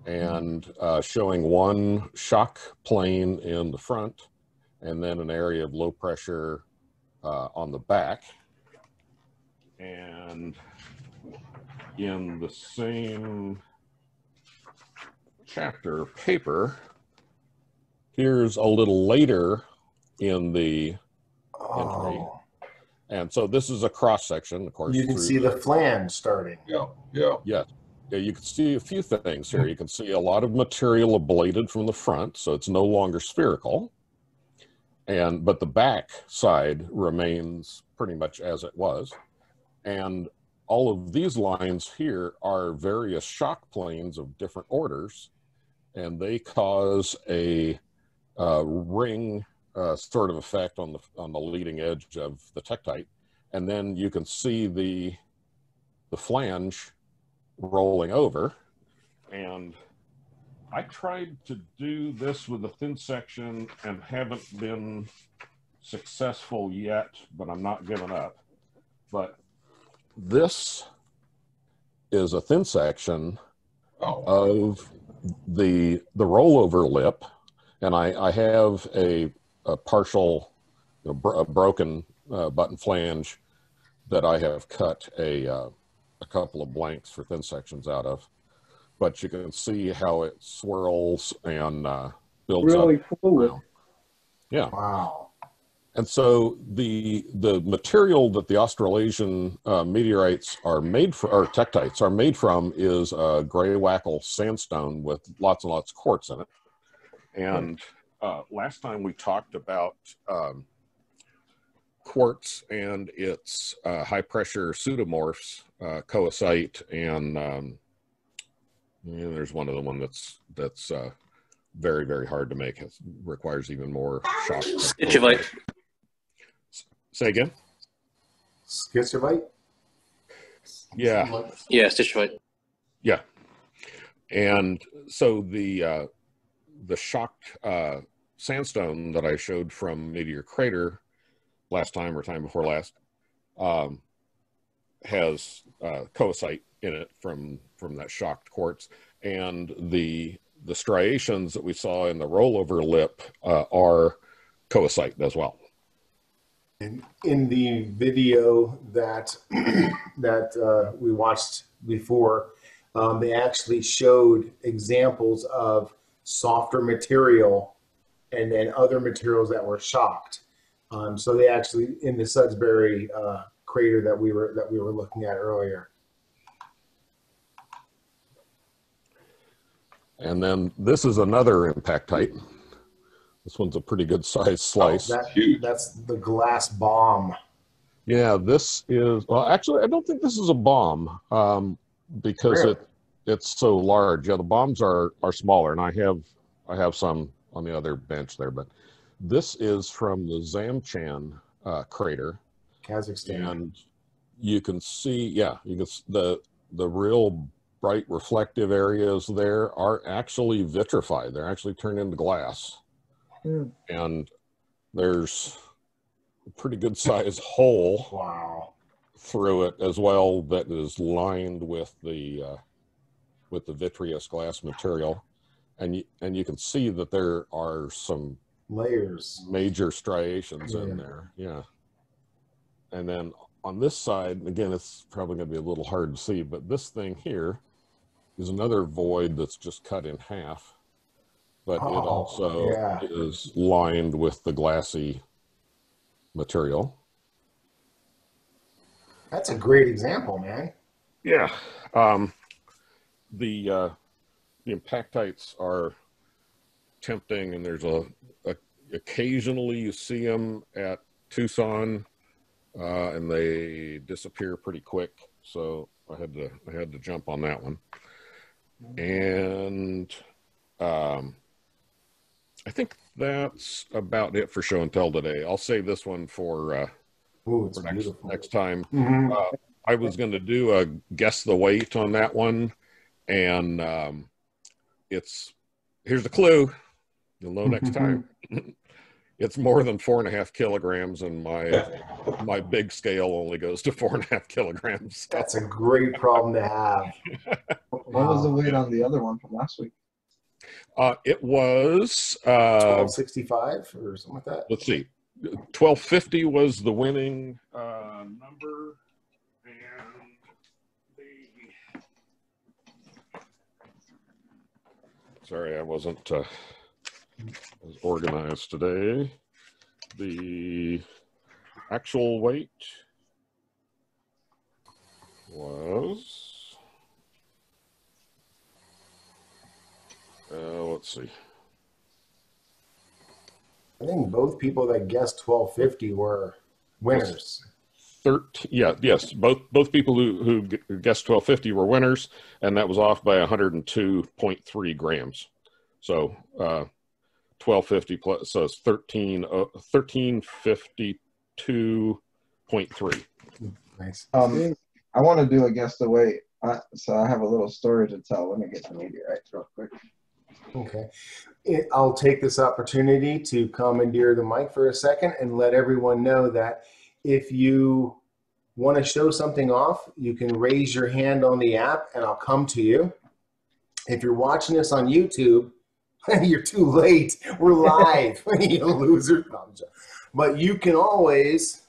and showing one shock plane in the front, and then an area of low pressure on the back. And in the same Chapter paper. Here's a little later in the entry. And so this is a cross section, of course. You can see the flange starting. Yeah, yeah. Yeah. Yeah, you can see a few things here. You can see a lot of material ablated from the front, so it's no longer spherical. But the back side remains pretty much as it was. And all of these lines here are various shock planes of different orders, and they cause a ring sort of effect on the leading edge of the tektite. And then you can see the flange rolling over. And I tried to do this with a thin section and haven't been successful yet, but I'm not giving up. But this is a thin section of the rollover lip, and I have a partial, a broken button flange that I have cut a couple of blanks for thin sections out of. But you can see how it swirls and builds really up. fluid. Yeah. Wow. And so the material that the Australasian meteorites are made for, or tektites are made from, is gray wackel sandstone with lots and lots of quartz in it. And last time we talked about quartz and its high pressure pseudomorphs, coesite, and there's one other one that's very, very hard to make. It requires even more shock. Schistrovite. Say again? Schistrovite? Yeah. Yeah, Schistrovite. Yeah. And so the shocked sandstone that I showed from Meteorite Crater last time or time before last has coesite in it from that shocked quartz, and the striations that we saw in the rollover lip are coesite as well. And in the video that we watched before, they actually showed examples of softer material and then other materials that were shocked. So they actually, in the Sudbury crater that we were looking at earlier. And then this is another impactite. This one's a pretty good sized slice. That's the glass bomb. Yeah, this is, well, actually, I don't think this is a bomb because Really? it's so large. Yeah, the bombs are smaller, and I have some on the other bench there, but this is from the Zhamanshin crater. Kazakhstan. And you can see, the real bright reflective areas there are actually vitrified. They're actually turned into glass. And there's a pretty good sized hole through it as well that is lined with the vitreous glass material, and you can see that there are some layers, major striations in there. Yeah. And then on this side, again, it's probably going to be a little hard to see, but this thing here is another void that's just cut in half. But it also is lined with the glassy material. That's a great example, man. Yeah. The impactites are tempting, and there's occasionally you see them at Tucson, and they disappear pretty quick. So I had to jump on that one. And I think that's about it for show and tell today. I'll save this one for next time. Mm-hmm. I was going to do a guess the weight on that one, and here's the clue. You'll know next time. It's more than 4.5 kilograms, and my big scale only goes to 4.5 kilograms. That's a great problem to have. What was the weight on the other one from last week? It was 1265 or something like that. Let's see, 1250 was the winning number, and Sorry, I wasn't as organized today. The actual weight was, let's see. I think both people that guessed 1250 were winners. 13, yeah, yes, both people who guessed 1250 were winners, and that was off by 102.3 grams. So 1250 plus, so it's 1352.3. Nice. I want to do a guess the weight, so I have a little story to tell. Let me get the meteorites real quick. Okay. I'll take this opportunity to commandeer the mic for a second and let everyone know that if you want to show something off, you can raise your hand on the app and I'll come to you. If you're watching this on YouTube, you're too late. We're live. You loser. But you can always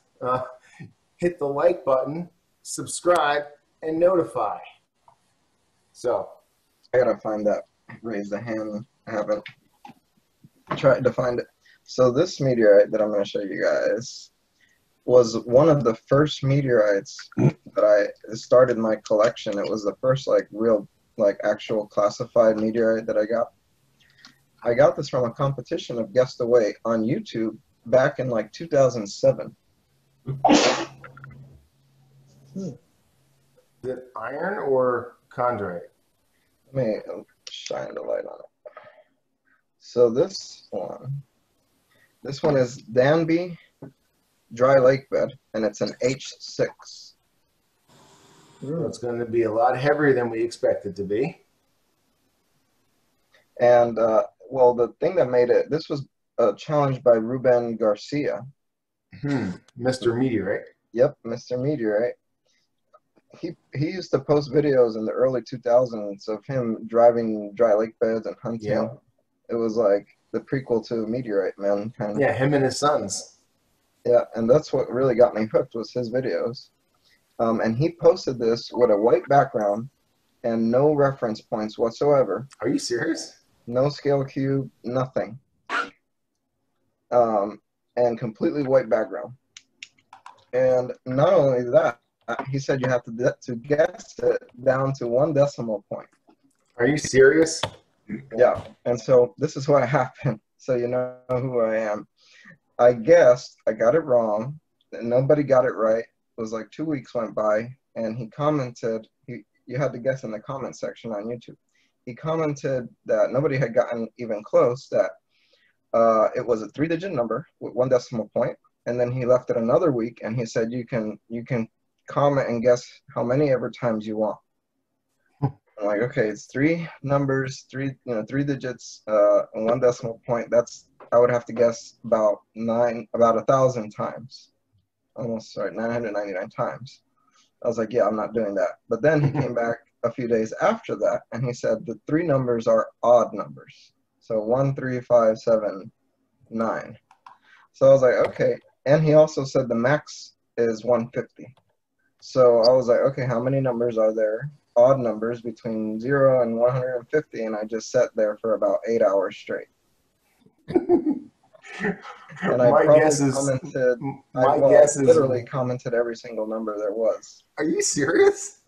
hit the like button, subscribe, and notify. So I gotta find that. Raise the hand. I haven't tried to find it. So this meteorite that I'm going to show you guys was one of the first meteorites that I started my collection. It was the first real actual classified meteorite that I got. I got this from a competition of Guess the Weight on YouTube back in 2007. Is it iron or chondrite? Let me shine the light on it. So this one is Danby dry lake bed, and it's an H6. So it's going to be a lot heavier than we expect it to be. And well, the thing that made it, this was challenged by Ruben Garcia. Mr. Meteorite. Yep, Mr. Meteorite. He used to post videos in the early 2000s of him driving dry lake beds and hunting. Yeah. It was like the prequel to Meteorite Man, kind of. Yeah, him and his sons. Yeah, and that's what really got me hooked was his videos. And he posted this with a white background and no reference points whatsoever. Are you serious? No scale cube, nothing. And completely white background. And not only that, he said you have to guess it down to 1 decimal point. Are you serious? Yeah, and so this is what happened. So you know who I am. I guessed, I got it wrong, and nobody got it right. It was 2 weeks went by, and he commented, you had to guess in the comment section on YouTube. He commented that nobody had gotten even close, that it was a 3-digit number with 1 decimal point, and then he left it another week, and he said you can comment and guess how many ever times you want. I'm like, okay, it's 3 numbers, 3 digits, and 1 decimal point. I would have to guess about 1,000 times, almost 999 times. I was like, yeah, I'm not doing that. But then he came back a few days after that, and he said the 3 numbers are odd numbers, so 1, 3, 5, 7, 9. So I was like, okay, and he also said the max is 150. So I was like, okay, how many numbers are there? Odd numbers between 0 and 150, and I just sat there for about 8 hours straight. And I literally commented every single number there was. Are you serious?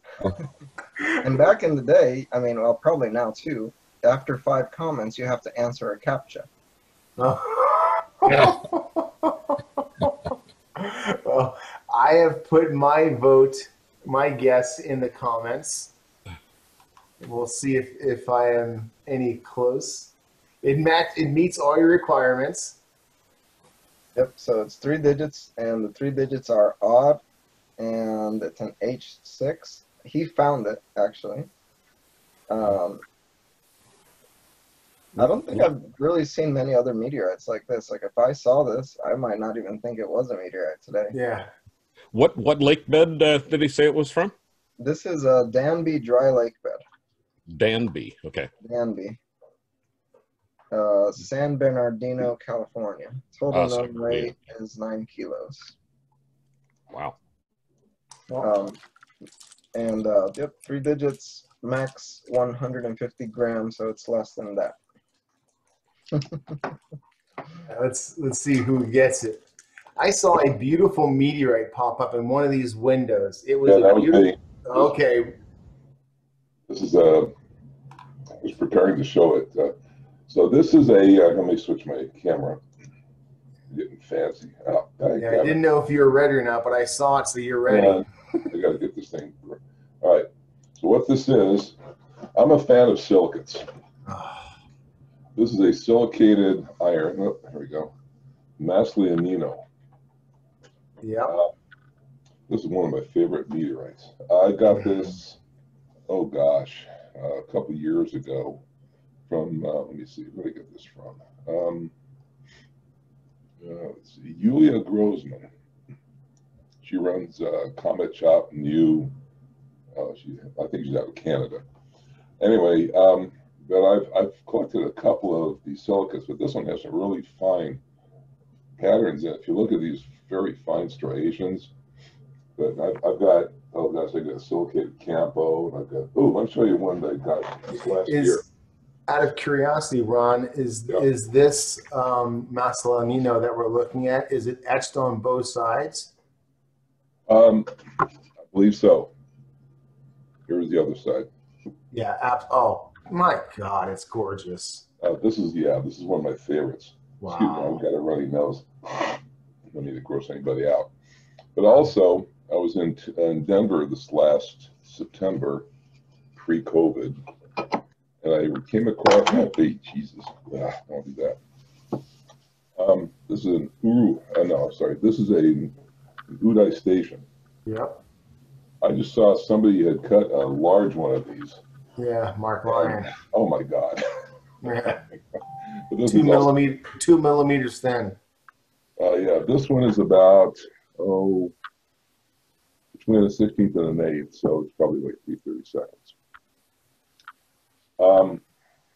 And back in the day, I mean, well, probably now too, after 5 comments, you have to answer a CAPTCHA. Well, I have put my guess in the comments. We'll see if I am any close. It meets all your requirements. Yep, so it's 3 digits, and the 3 digits are odd, and it's an H6. He found it, actually. I don't think I've really seen many other meteorites like this. If I saw this, I might not even think it was a meteorite today. Yeah. What lake bed did he say it was from? This is a Danby dry lake bed. Danby, okay. Danby. San Bernardino, California. Total known weight is 9 kilos. Wow. And yep, 3 digits, max 150 grams, so it's less than that. Let's see who gets it. I saw a beautiful meteorite pop up in one of these windows. It was a beautiful. Okay. This is I was preparing to show it. So this is a. Let me switch my camera. I'm getting fancy. Oh, yeah, I didn't know if you were ready or not, but I saw it, so you're ready. I got to get this thing. All right. So what this is, I'm a fan of silicates. This is a silicated iron. Oh, here we go. Maslyanino. Yeah. This is one of my favorite meteorites. I got this, oh gosh, a couple of years ago from, let me see, where did I get this from? Let's see, Yulia Grossman. She runs Comet Shop New. I think she's out of Canada. Anyway, but I've collected a couple of these silicates, but this one has some really fine patterns in it. If you look at these very fine striations, but I've got, oh gosh, I got a silicated Campo, and I've got, oh, let me show you one that I got this last year. Out of curiosity, Ron, is this Maslyanino that we're looking at, is it etched on both sides? I believe so. Here's the other side. Yeah. Oh my God, it's gorgeous. This is one of my favorites. Wow. Excuse me, I've got a runny nose. I don't need to gross anybody out. But also, I was in Denver this last September, pre-COVID, and I came across, Jesus, don't do that. This is an this is an Udei Station. Yep. I just saw somebody had cut a large one of these. Yeah, Mark Ryan. Oh my God. Yeah. 2 millimeters thin. Yeah, this one is about, between a 16th and an 8th, so it's probably like 3/32.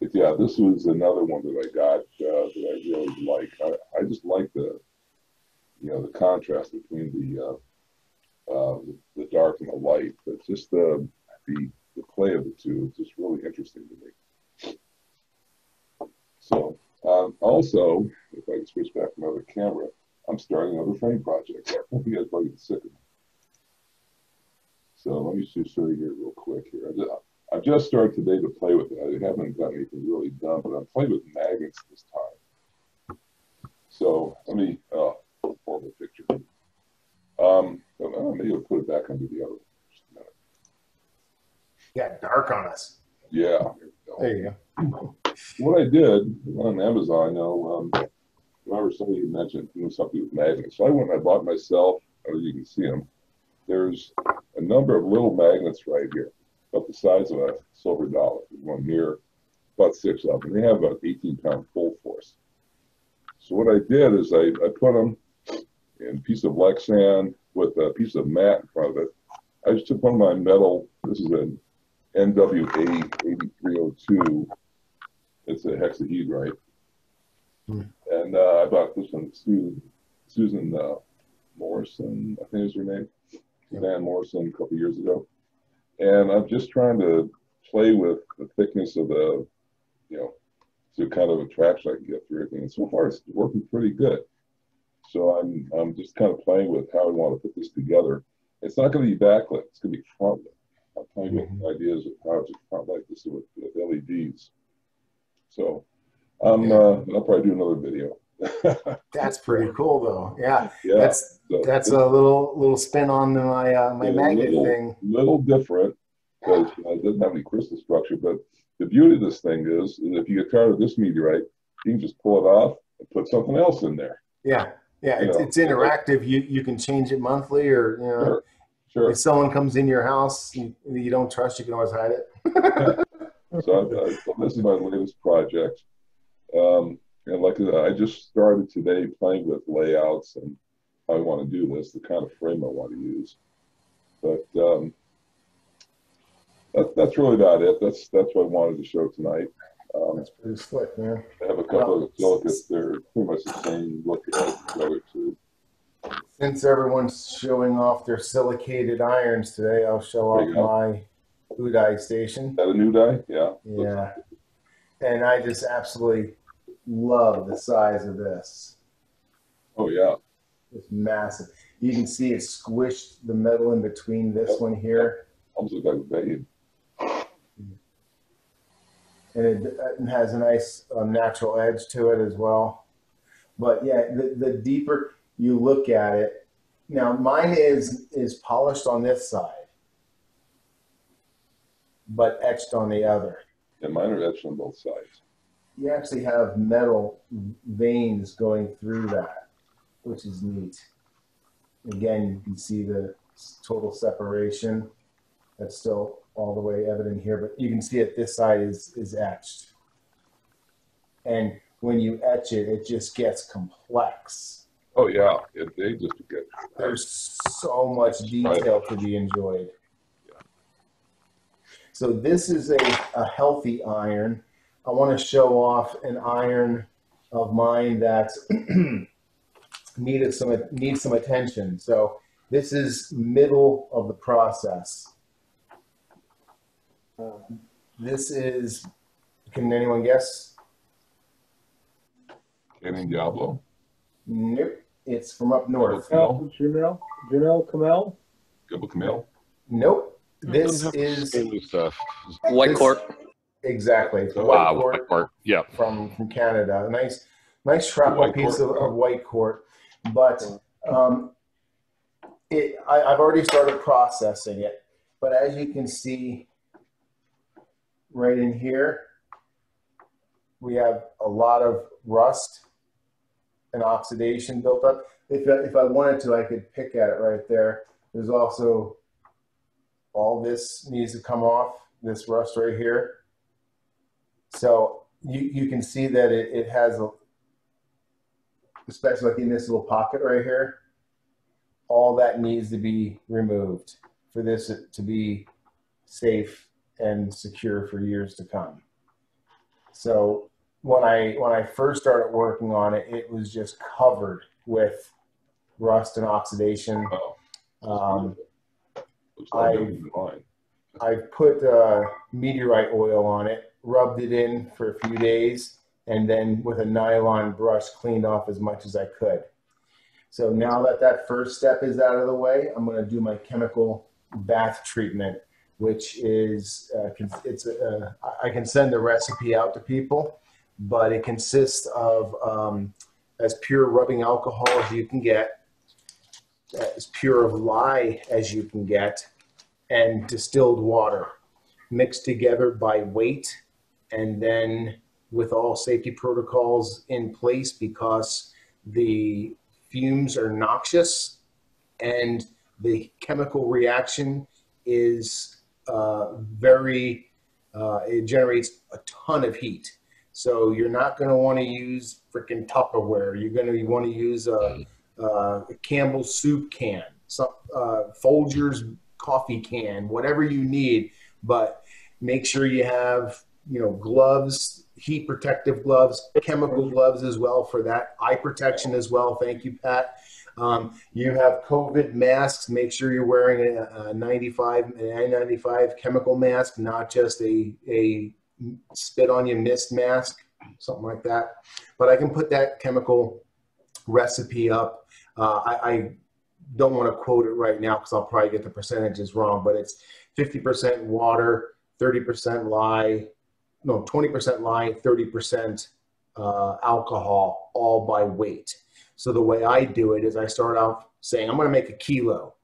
But yeah, this was another one that I got that I really like. I just like the contrast between the dark and the light, but just the play of the two is just really interesting to me. So also, if I can switch back to my other camera, I'm starting another frame project. You guys probably get sick of me. So let me just show you here real quick here. I just started today to play with it. I haven't got anything really done, but I'm playing with magnets this time. So let me horrible picture. Maybe I'll put it back under the other one. Just a minute. Yeah, dark on us. Yeah. There you go. What I did on Amazon, I know, remember somebody mentioned doing something with magnets. So I went and I bought myself, as you can see them, there's a number of little magnets right here, about the size of a silver dollar. There's one here, about 6 of them. They have about 18-pound full force. So what I did is I put them in a piece of Lexan with a piece of mat in front of it. I just took one of my metal, this is an NWA 8302. It's a hexahedrite. And I bought this one, Susan Morrison, I think is her name. Van Morrison, a couple of years ago. And I'm just trying to play with the thickness of the, so kind of attraction I can get through everything. And so far it's working pretty good. So I'm just kind of playing with how I want to put this together. It's not going to be backlit, it's going to be frontlit. I'm playing with ideas of how to frontlight this with LEDs. So I'll probably do another video. That's pretty cool, though. Yeah. That's a little spin on my magnet thing. Little different because it doesn't have any crystal structure. But the beauty of this thing is if you get tired of this meteorite, you can just pull it off and put something else in there. Yeah. It's interactive. You can change it monthly, or Sure. If someone comes in your house you don't trust, you can always hide it. So this is my latest project. And like I just started today playing with layouts and how I want to do this, the kind of frame I want to use. But that's really about it. That's what I wanted to show tonight. That's pretty slick, man. I have a couple of silicates. They're pretty much the same look as the other two. Since everyone's showing off their silicated irons today, I'll show off Udei Station. Is that a Udei? Yeah. Yeah. And I just absolutely love the size of this. Oh, yeah. It's massive. You can see it squished the metal in between this one here. Almost like a vein. And it has a nice natural edge to it as well. But yeah, the deeper you look at it, now mine is polished on this side, but etched on the other. Yeah, mine are etched on both sides. You actually have metal veins going through that, which is neat. Again, you can see the total separation. That's still all the way evident here, but you can see it, this side is etched. And when you etch it, it just gets complex. Oh, yeah. They just get. There's so much detail to be enjoyed. So this is a healthy iron. I want to show off an iron of mine that needs some attention. So this is middle of the process. This is, can anyone guess? Canning Diablo? Nope. It's from up north. Janelle Kamel? Gibble Camille? Nope. This is Whitecourt. Exactly. Whitecourt. Yeah. From Canada. A nice shrapnel piece of Whitecourt. But I've already started processing it. But as you can see right in here, we have a lot of rust and oxidation built up. If I wanted to, I could pick at it right there. There's also all this needs to come off, this rust right here. So you can see that it has, especially like in this little pocket right here, all that needs to be removed for this to be safe and secure for years to come. So when I first started working on it, it was just covered with rust and oxidation. I've put meteorite oil on it, rubbed it in for a few days, and then with a nylon brush cleaned off as much as I could. So now that first step is out of the way, I'm going to do my chemical bath treatment, which is I can send the recipe out to people, but it consists of as pure rubbing alcohol as you can get, as pure of lye as you can get, and distilled water mixed together by weight, and then with all safety protocols in place, because the fumes are noxious and the chemical reaction is it generates a ton of heat. So you're not going to want to use freaking Tupperware. You're going to want to use a Campbell's soup can, some Folgers coffee can, whatever you need. But make sure you have, gloves, heat protective gloves, chemical gloves as well for that, eye protection as well. Thank you, Pat. You have COVID masks. Make sure you're wearing a N95 chemical mask, not just a spit on you mist mask, something like that. But I can put that chemical recipe up. I don't want to quote it right now because I'll probably get the percentages wrong, but it's 50% water, 30% lye, 20% lye, 30% alcohol, all by weight. So the way I do it is I start off saying, I'm going to make a kilo.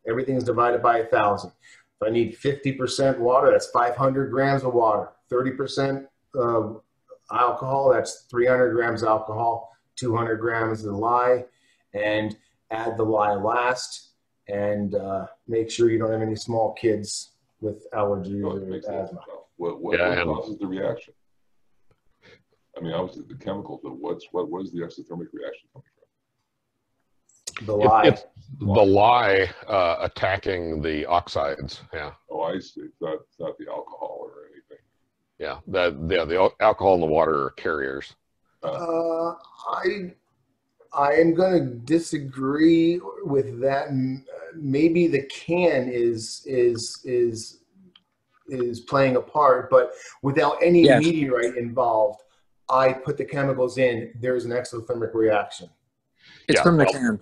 Everything is divided by 1,000. If I need 50% water, that's 500 grams of water. 30% alcohol, that's 300 grams of alcohol, 200 grams of lye, and add the lye last, and make sure you don't have any small kids with allergies or asthma. What causes the reaction? I mean, obviously the chemicals, but what is the exothermic reaction coming from? The lye. It's the lye attacking the oxides. Yeah. Oh, I see. It's not the alcohol or anything. Yeah. The alcohol and the water are carriers. I am going to disagree with that. Maybe the can is is playing a part, but without any Yes. meteorite involved, I put the chemicals in, there's an exothermic reaction. It's Yeah, from the well, can.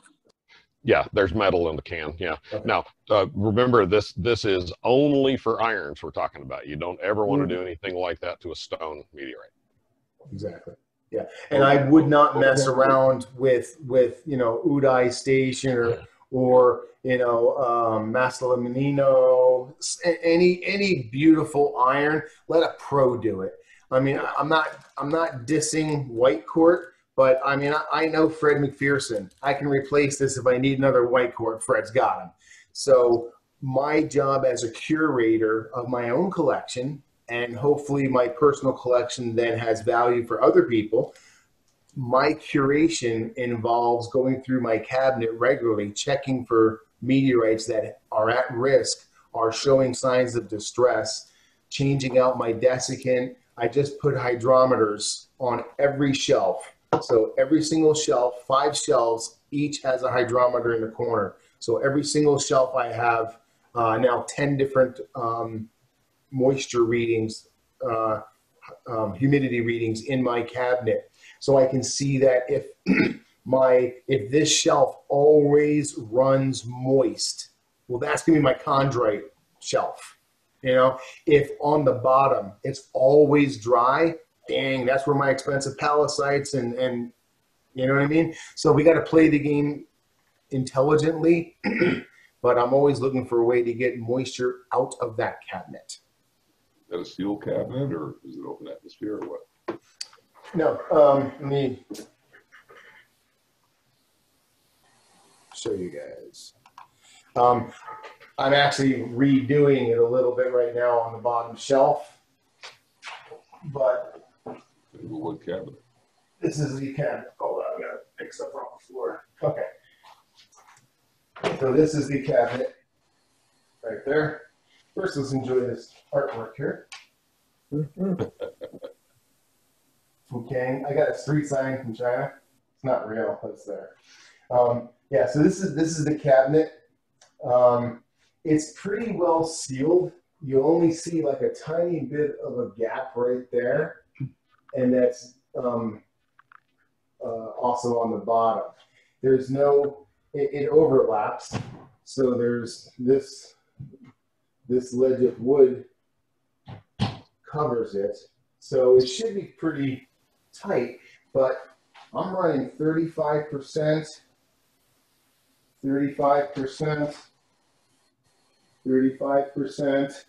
Yeah, there's metal in the can. Yeah. Okay. Now, remember this is only for irons we're talking about. You don't ever want to do anything like that to a stone meteorite. Exactly. Yeah. And I would not mess around with you know, Udei Station or you know, Maslyanino, any beautiful iron. Let a pro do it. I mean, I'm not dissing Whitecourt, but I mean, I know Fred McPherson. I can replace this if I need another Whitecourt. Fred's got him. So my job as a curator of my own collection, and hopefully my personal collection then has value for other people. My curation involves going through my cabinet regularly, checking for meteorites that are at risk, are showing signs of distress, changing out my desiccant. I just put hydrometers on every shelf. So every single shelf, 5 shelves, each has a hydrometer in the corner. So every single shelf I have now 10 different moisture readings, humidity readings in my cabinet. So I can see that if if this shelf always runs moist, well, that's gonna be my chondrite shelf. You know, if on the bottom it's always dry, dang, that's where my expensive pallasites and you know what I mean? So we got to play the game intelligently, but I'm always looking for a way to get moisture out of that cabinet. Is that a sealed cabinet or is it open atmosphere or what? No, let me show you guys. I'm actually redoing it a little bit right now on the bottom shelf, but What cabinet? this is the cabinet. Hold on, I gotta pick stuff off the floor. Okay. So this is the cabinet right there. First, let's enjoy this artwork here. Okay, I got a street sign from China. It's not real, but it's there. Yeah, so this is the cabinet. It's pretty well sealed. You only see like a tiny bit of a gap right there, and that's also on the bottom. There's no, it overlaps. So there's this ledge of wood covers it. So it should be pretty tight, but I'm running 35%, 35%, 35%,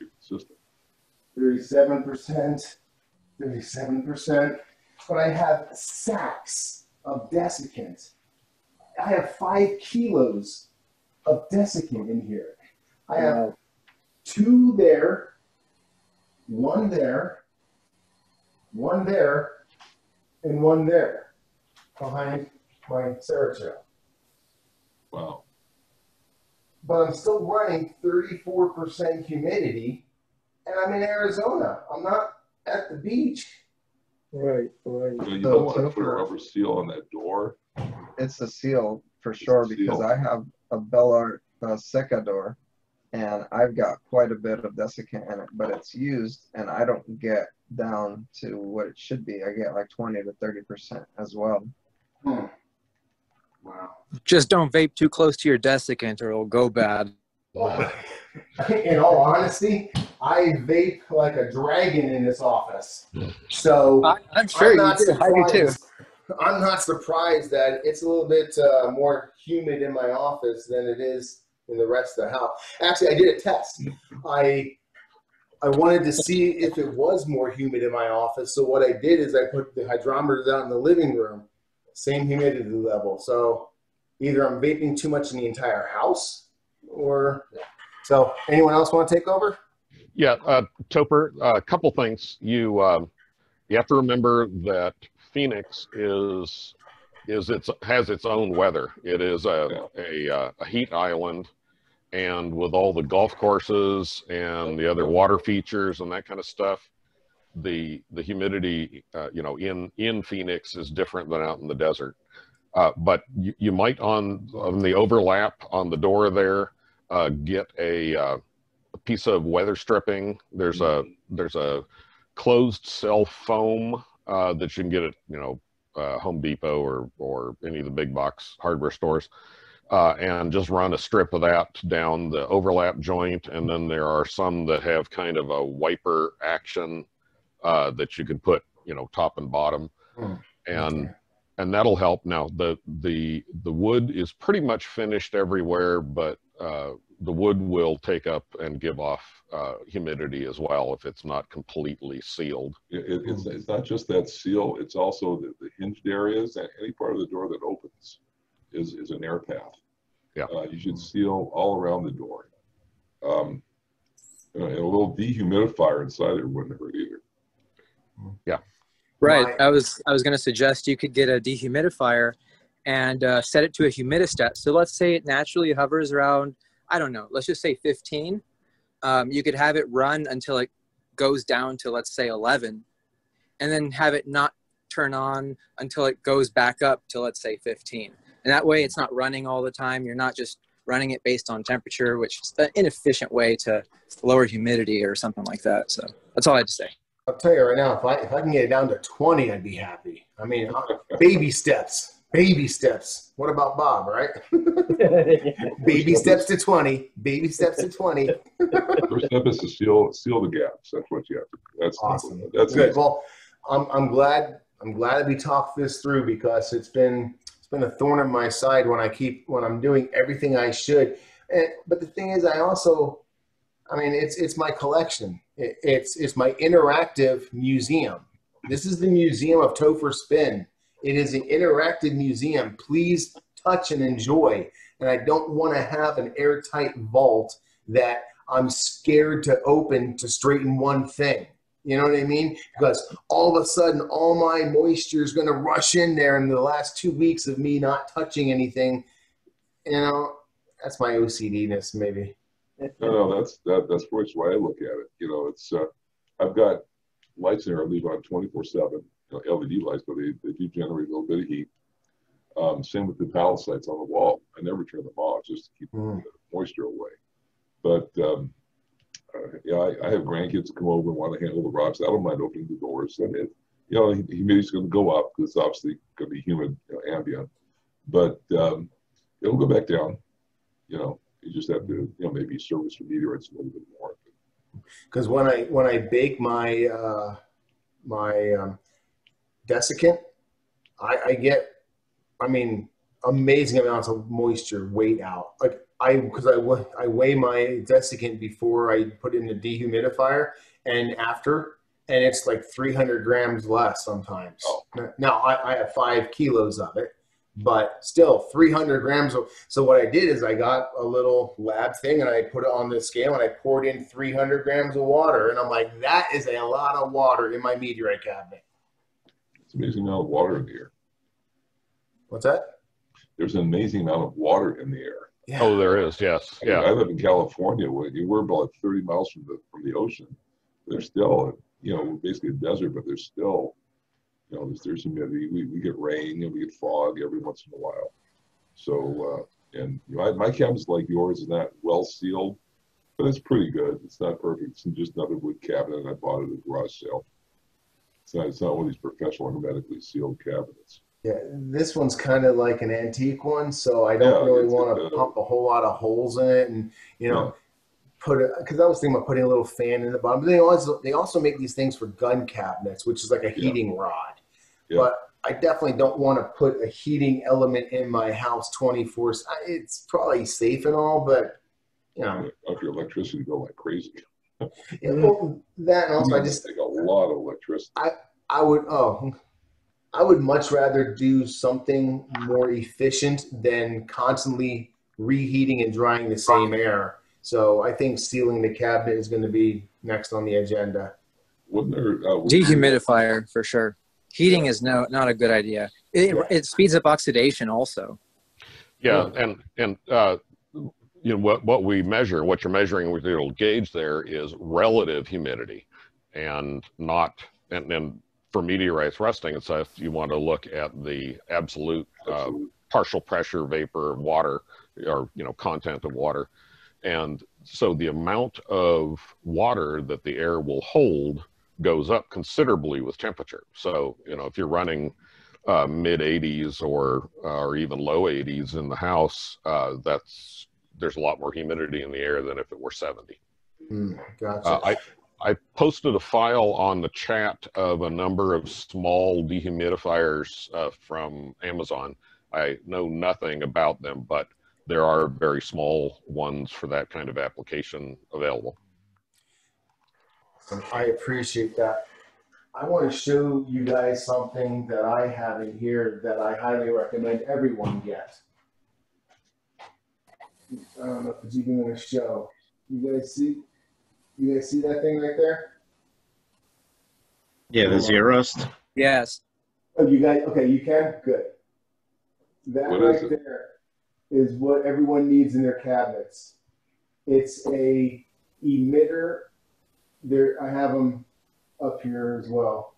37%, 37%. But I have sacks of desiccant. I have 5 kilos of desiccant in here. I have 2 there, 1 there, 1 there, and 1 there behind my Serratrail. Wow. But I'm still running 34% humidity, and I'm in Arizona. I'm not at the beach. Right. So you don't want to put a rubber seal on that door? It's a seal for sure because I have a Bellart secador, and I've got quite a bit of desiccant in it, but it's used, and I don't get down to what it should be. I get like 20 to 30% as well. Wow. Just don't vape too close to your desiccant or it'll go bad. Well, in all honesty, I vape like a dragon in this office. So I'm sure you do. I do too. I'm not surprised that it's a little bit more humid in my office than it is in the rest of the house. Actually, I did a test. I wanted to see if it was more humid in my office. So what I did is I put the hydrometers out in the living room, same humidity level. So either I'm vaping too much in the entire house or, so anyone else want to take over? Yeah, Topher, a couple things. You have to remember that Phoenix has its own weather. It is a heat island, and with all the golf courses and the other water features and that kind of stuff, the humidity in Phoenix is different than out in the desert. But you might on the overlap on the door there get a piece of weather stripping. There's a closed cell foam that you can get at Home Depot or any of the big box hardware stores, and just run a strip of that down the overlap joint. And then there are some that have kind of a wiper action that you can put top and bottom, and that'll help. Now the wood is pretty much finished everywhere, but the wood will take up and give off humidity as well if it's not completely sealed. It's not just that seal, it's also the hinged areas, and any part of the door that opens is an air path. Yeah. You should seal all around the door. And a little dehumidifier inside it wouldn't hurt either. Yeah. Right. I was going to suggest you could get a dehumidifier and set it to a humidistat. So let's say it naturally hovers around, I don't know, let's just say 15. You could have it run until it goes down to, let's say, 11, and then have it not turn on until it goes back up to, let's say, 15. And that way it's not running all the time. You're not just running it based on temperature, which is an inefficient way to lower humidity or something like that. So that's all I had to say. I'll tell you right now, if I can get it down to 20, I'd be happy. I mean, baby steps. Baby steps. What about Bob, right? Baby steps to 20. Baby steps to 20. First step is to seal the gaps. That's what you have to do. That's awesome. That's good. Easy. Well, I'm glad that we talked this through, because it's been a thorn in my side when I'm doing everything I should. But the thing is, it's my collection. It's my interactive museum. This is the Museum of Topher Spin. It is an interactive museum. Please touch and enjoy. And I don't want to have an airtight vault that I'm scared to open to straighten one thing. You know what I mean? Because all of a sudden, all my moisture is going to rush in there in the last 2 weeks of me not touching anything. That's my OCD-ness, maybe. No, that's why I look at it. It's I've got lights in there I leave on 24/7. LED lights, but they do generate a little bit of heat. Same with the palace lights on the wall. I never turn them off just to keep the moisture away. But I have grandkids come over and want to handle the rocks. I don't mind opening the doors. And humidity's going to go up because it's obviously going to be humid, ambient. But it'll go back down. You just have to, maybe service the meteorites a little bit more. Because when I bake my desiccant, I get, amazing amounts of moisture weight out. Like because I weigh my desiccant before I put it in the dehumidifier and after, and it's like 300 grams less sometimes. Oh. Now I have 5 kilos of it, but still 300 grams. So what I did is I got a little lab thing and I put it on the scale and I poured in 300 grams of water. And I'm like, that is a lot of water in my meteorite cabinet. It's an amazing amount of water in the air. What's that? There's an amazing amount of water in the air. Yeah. Oh, there is. Yes. Yeah. I live in California. We're about 30 miles from the ocean. There's still, basically a desert, but there's still, there's humidity. We get rain and we get fog every once in a while. So, my cabinet's like yours, is not well sealed, but it's pretty good. It's not perfect. It's just another wood cabinet. I bought it at a garage sale. It's not one of these professional hermetically sealed cabinets. Yeah, this one's kind of like an antique one, so I don't really want to pump a whole lot of holes in it, and put it, because I was thinking about putting a little fan in the bottom. But they also make these things for gun cabinets, which is like a heating rod. Yeah. But I definitely don't want to put a heating element in my house 24. It's probably safe and all, but if your electricity go like crazy. Yeah, well, that and also I just take a lot of electricity. I would much rather do something more efficient than constantly reheating and drying the same air. So I think sealing the cabinet is going to be next on the agenda. Dehumidifier for sure. Heating is not a good idea. It speeds up oxidation also. Yeah, and what we measure, what you're measuring with the little gauge there is relative humidity, and not and for meteorites resting and stuff, you want to look at the absolute partial pressure vapor of water, or content of water. And so the amount of water that the air will hold goes up considerably with temperature. So, you know, if you're running mid 80s or even low 80s in the house, there's a lot more humidity in the air than if it were 70. Gotcha. I posted a file on the chat of a number of small dehumidifiers from Amazon. I know nothing about them, but there are very small ones for that kind of application available. I appreciate that. I want to show you guys something that I have in here that I highly recommend everyone get. I don't know if it's even going to show. You guys see that thing right there? Yeah, the Zerust. Yes. Oh, you guys, okay, you can? Good. That What right is it? there is what everyone needs in their cabinets. It's a emitter. There, I have them up here as well.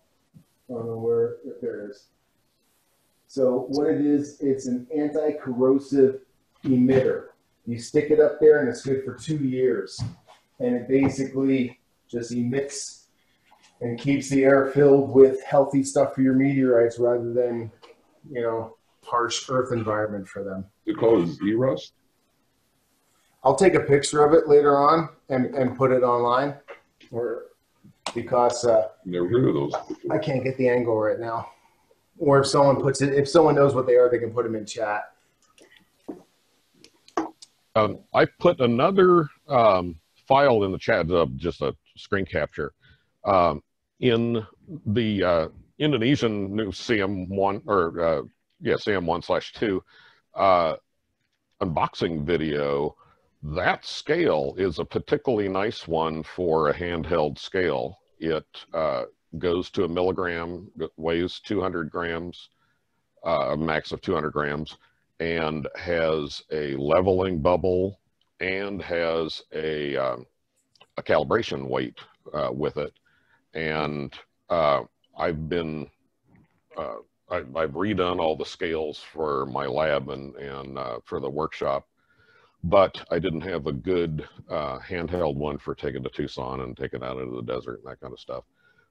I don't know where, if there it is. So what it is, it's an anti-corrosive emitter. You stick it up there and it's good for 2 years. And it basically just emits and keeps the air filled with healthy stuff for your meteorites rather than, you know, harsh earth environment for them. They call it Zerust? I'll take a picture of it later on and put it online, because Never heard of those. I can't get the angle right now. Or if someone puts it, if someone knows what they are, they can put them in chat. I put another file in the chat, just a screen capture, in the Indonesian new CM1 or CM1/2 unboxing video. That scale is a particularly nice one for a handheld scale. It goes to 1 milligram, weighs 200 grams, a max of 200 grams, and has a leveling bubble and has a calibration weight with it. And I've redone all the scales for my lab and for the workshop, but I didn't have a good handheld one for taking to Tucson and taking out into the desert and that kind of stuff.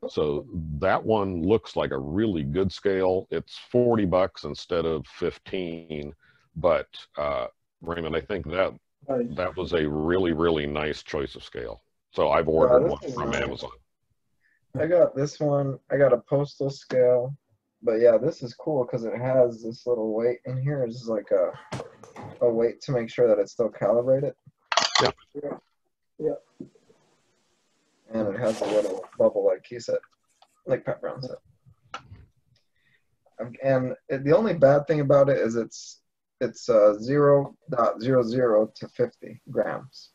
So that one looks like a really good scale. It's $40 instead of 15, but Raymond, I think that was a really, really nice choice of scale. So I've ordered one from Amazon. I got this one. I got a postal scale, but yeah, this is cool because it has this little weight in here. It's just like a weight to make sure that it's still calibrated. Yeah. And it has a little bubble, like he said, like Pat Brown said. And the only bad thing about it is it's 0.00 to 50 grams.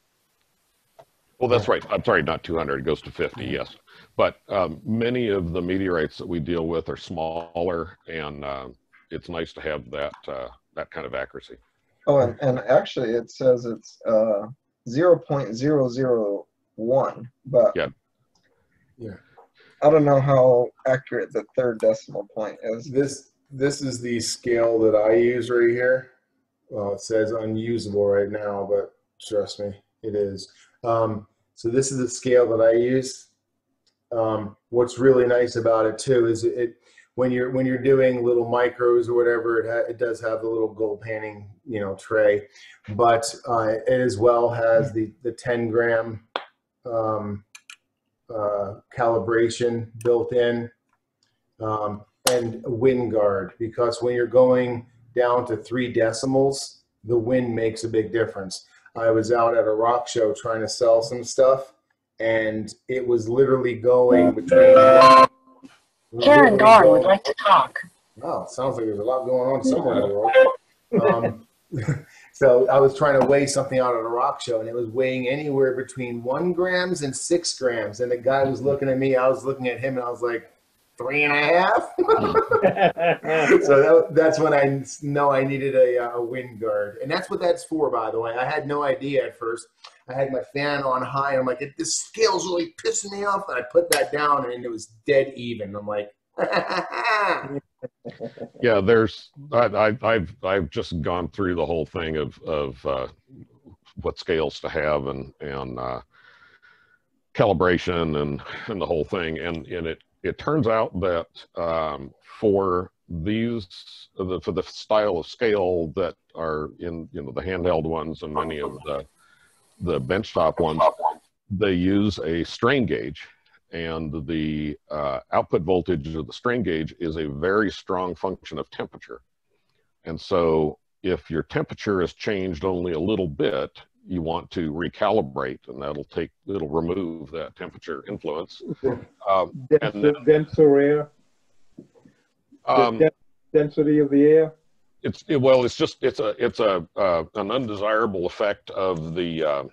Well, that's right. I'm sorry, not 200. It goes to 50, yes. But many of the meteorites that we deal with are smaller, and it's nice to have that kind of accuracy. Oh, and actually it says it's 0.001, but yeah. I don't know how accurate the third decimal point is. This is the scale that I use right here. Well, it says unusable right now, but trust me, it is. So this is the scale that I use. What's really nice about it too is when you're doing little micros or whatever, it does have the little gold panning, you know, tray, but it as well has the 10 gram calibration built in, and a wind guard, because when you're going down to 3 decimals, the wind makes a big difference. I was out at a rock show trying to sell some stuff, and it was literally going between. Karen Dawn would like to talk. Oh, sounds like there's a lot going on somewhere in the world. So I was trying to weigh something out at a rock show, and it was weighing anywhere between 1 grams and 6 grams. And the guy was looking at me, I was looking at him, and I was like, 3.5. So that's when I know I needed a wind guard, and that's what that's for, by the way. I had no idea at first. I had my fan on high, and I'm like, this scale's really pissing me off, and I put that down, and it was dead even. I'm like, yeah, I've just gone through the whole thing of what scales to have and calibration and the whole thing. And it turns out that for the style of scale that are in, you know, the handheld ones and many of the benchtop ones, they use a strain gauge, and the output voltage of the strain gauge is a very strong function of temperature. And so if your temperature has changed only a little bit, you want to recalibrate, and it'll remove that temperature influence. Denser air. Density of the air. It's an undesirable effect of the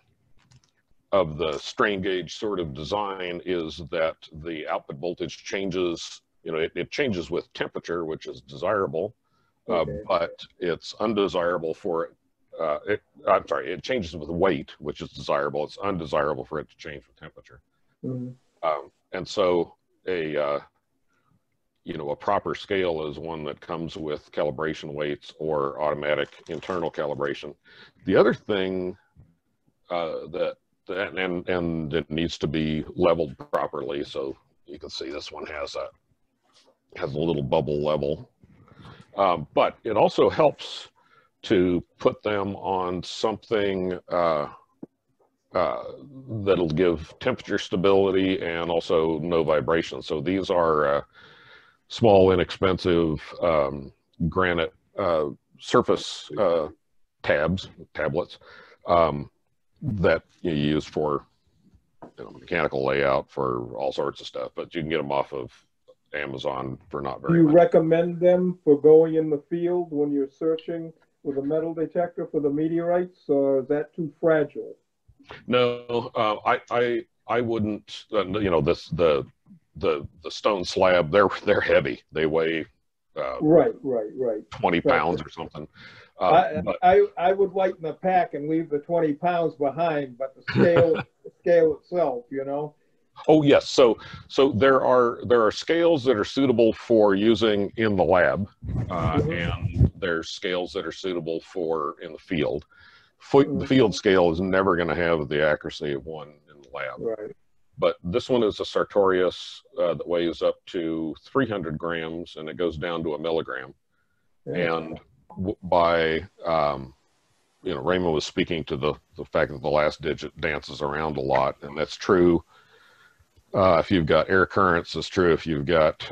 strain gauge sort of design, is that the output voltage changes. You know, it changes with temperature, which is desirable, but it's undesirable for it. It changes with weight, which is desirable. It's undesirable for it to change with temperature. Mm-hmm. And so a proper scale is one that comes with calibration weights or automatic internal calibration. The other thing and it needs to be leveled properly. So you can see this one has a little bubble level, but it also helps to put them on something that'll give temperature stability and also no vibration. So these are small, inexpensive granite surface tablets that you use for mechanical layout for all sorts of stuff, but you can get them off of Amazon for not very much. Do you recommend them for going in the field when you're searching with a metal detector for the meteorites, or is that too fragile? No, I wouldn't. The stone slab, they're heavy. They weigh right 20 pounds or something. I would lighten the pack and leave the 20 pounds behind, but the scale itself, you know. Oh yes, so there are scales that are suitable for using in the lab, and there's scales that are suitable for in the field. The field scale is never going to have the accuracy of one in the lab. Right. But this one is a Sartorius that weighs up to 300 grams, and it goes down to a milligram. Yeah. And by Raymond was speaking to the fact that the last digit dances around a lot, and that's true. If you've got air currents, it's true if you've got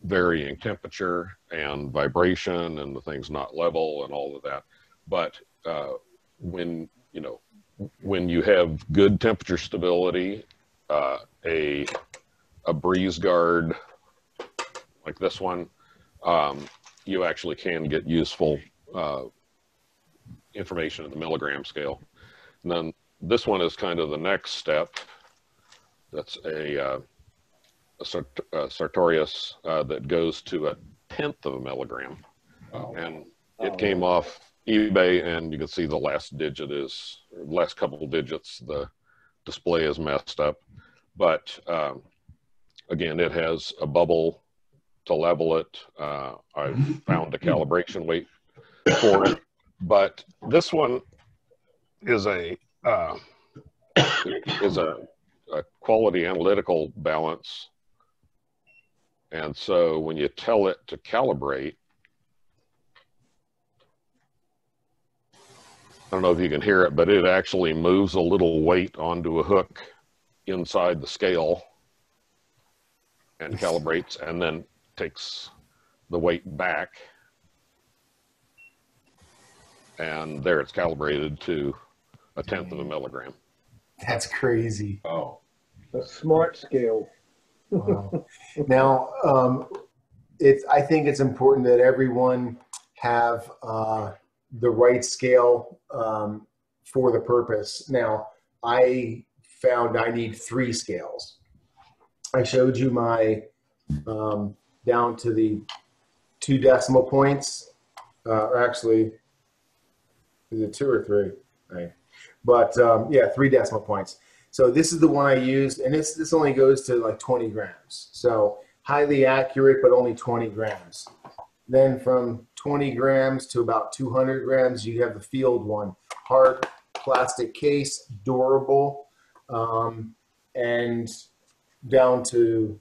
varying temperature and vibration and the thing's not level and all of that. But when you have good temperature stability, a breeze guard like this one, you actually can get useful information at the milligram scale. And then this one is kind of the next step. That's a Sartorius that goes to 1/10 of a milligram. And it came off eBay, and you can see the last couple of digits, the display is messed up. But again, it has a bubble to level it. I found a calibration weight for it. But this one is a quality analytical balance. And so when you tell it to calibrate, I don't know if you can hear it, but it actually moves a little weight onto a hook inside the scale and calibrates, and then takes the weight back. And there it's calibrated to 1/10 of a milligram. That's crazy. Oh. A smart scale. Wow. Now, I think it's important that everyone have the right scale for the purpose. Now, I found I need 3 scales. I showed you my down to the 2 decimal points. Or actually, is it 2 or 3? Right. But yeah, 3 decimal points. So this is the one I used, and this only goes to like 20 grams. So highly accurate, but only 20 grams. Then from 20 grams to about 200 grams, you have the field one. Hard plastic case, durable, and down to,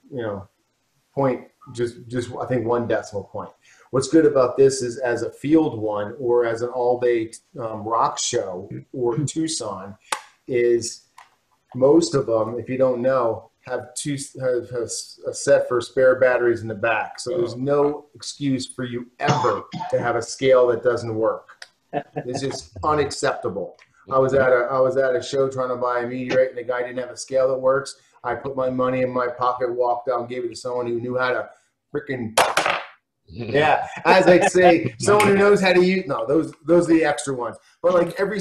point, just I think 1 decimal point. What's good about this is as a field one or as an all-day rock show or Tucson is most of them, if you don't know, have a set for spare batteries in the back. So there's no excuse for you ever to have a scale that doesn't work. It's just unacceptable. I was at a show trying to buy a meteorite, and the guy didn't have a scale that works. I put my money in my pocket, walked out, and gave it to someone who knew how to freaking, as I say, someone who knows how to use. No, those are the extra ones. But like every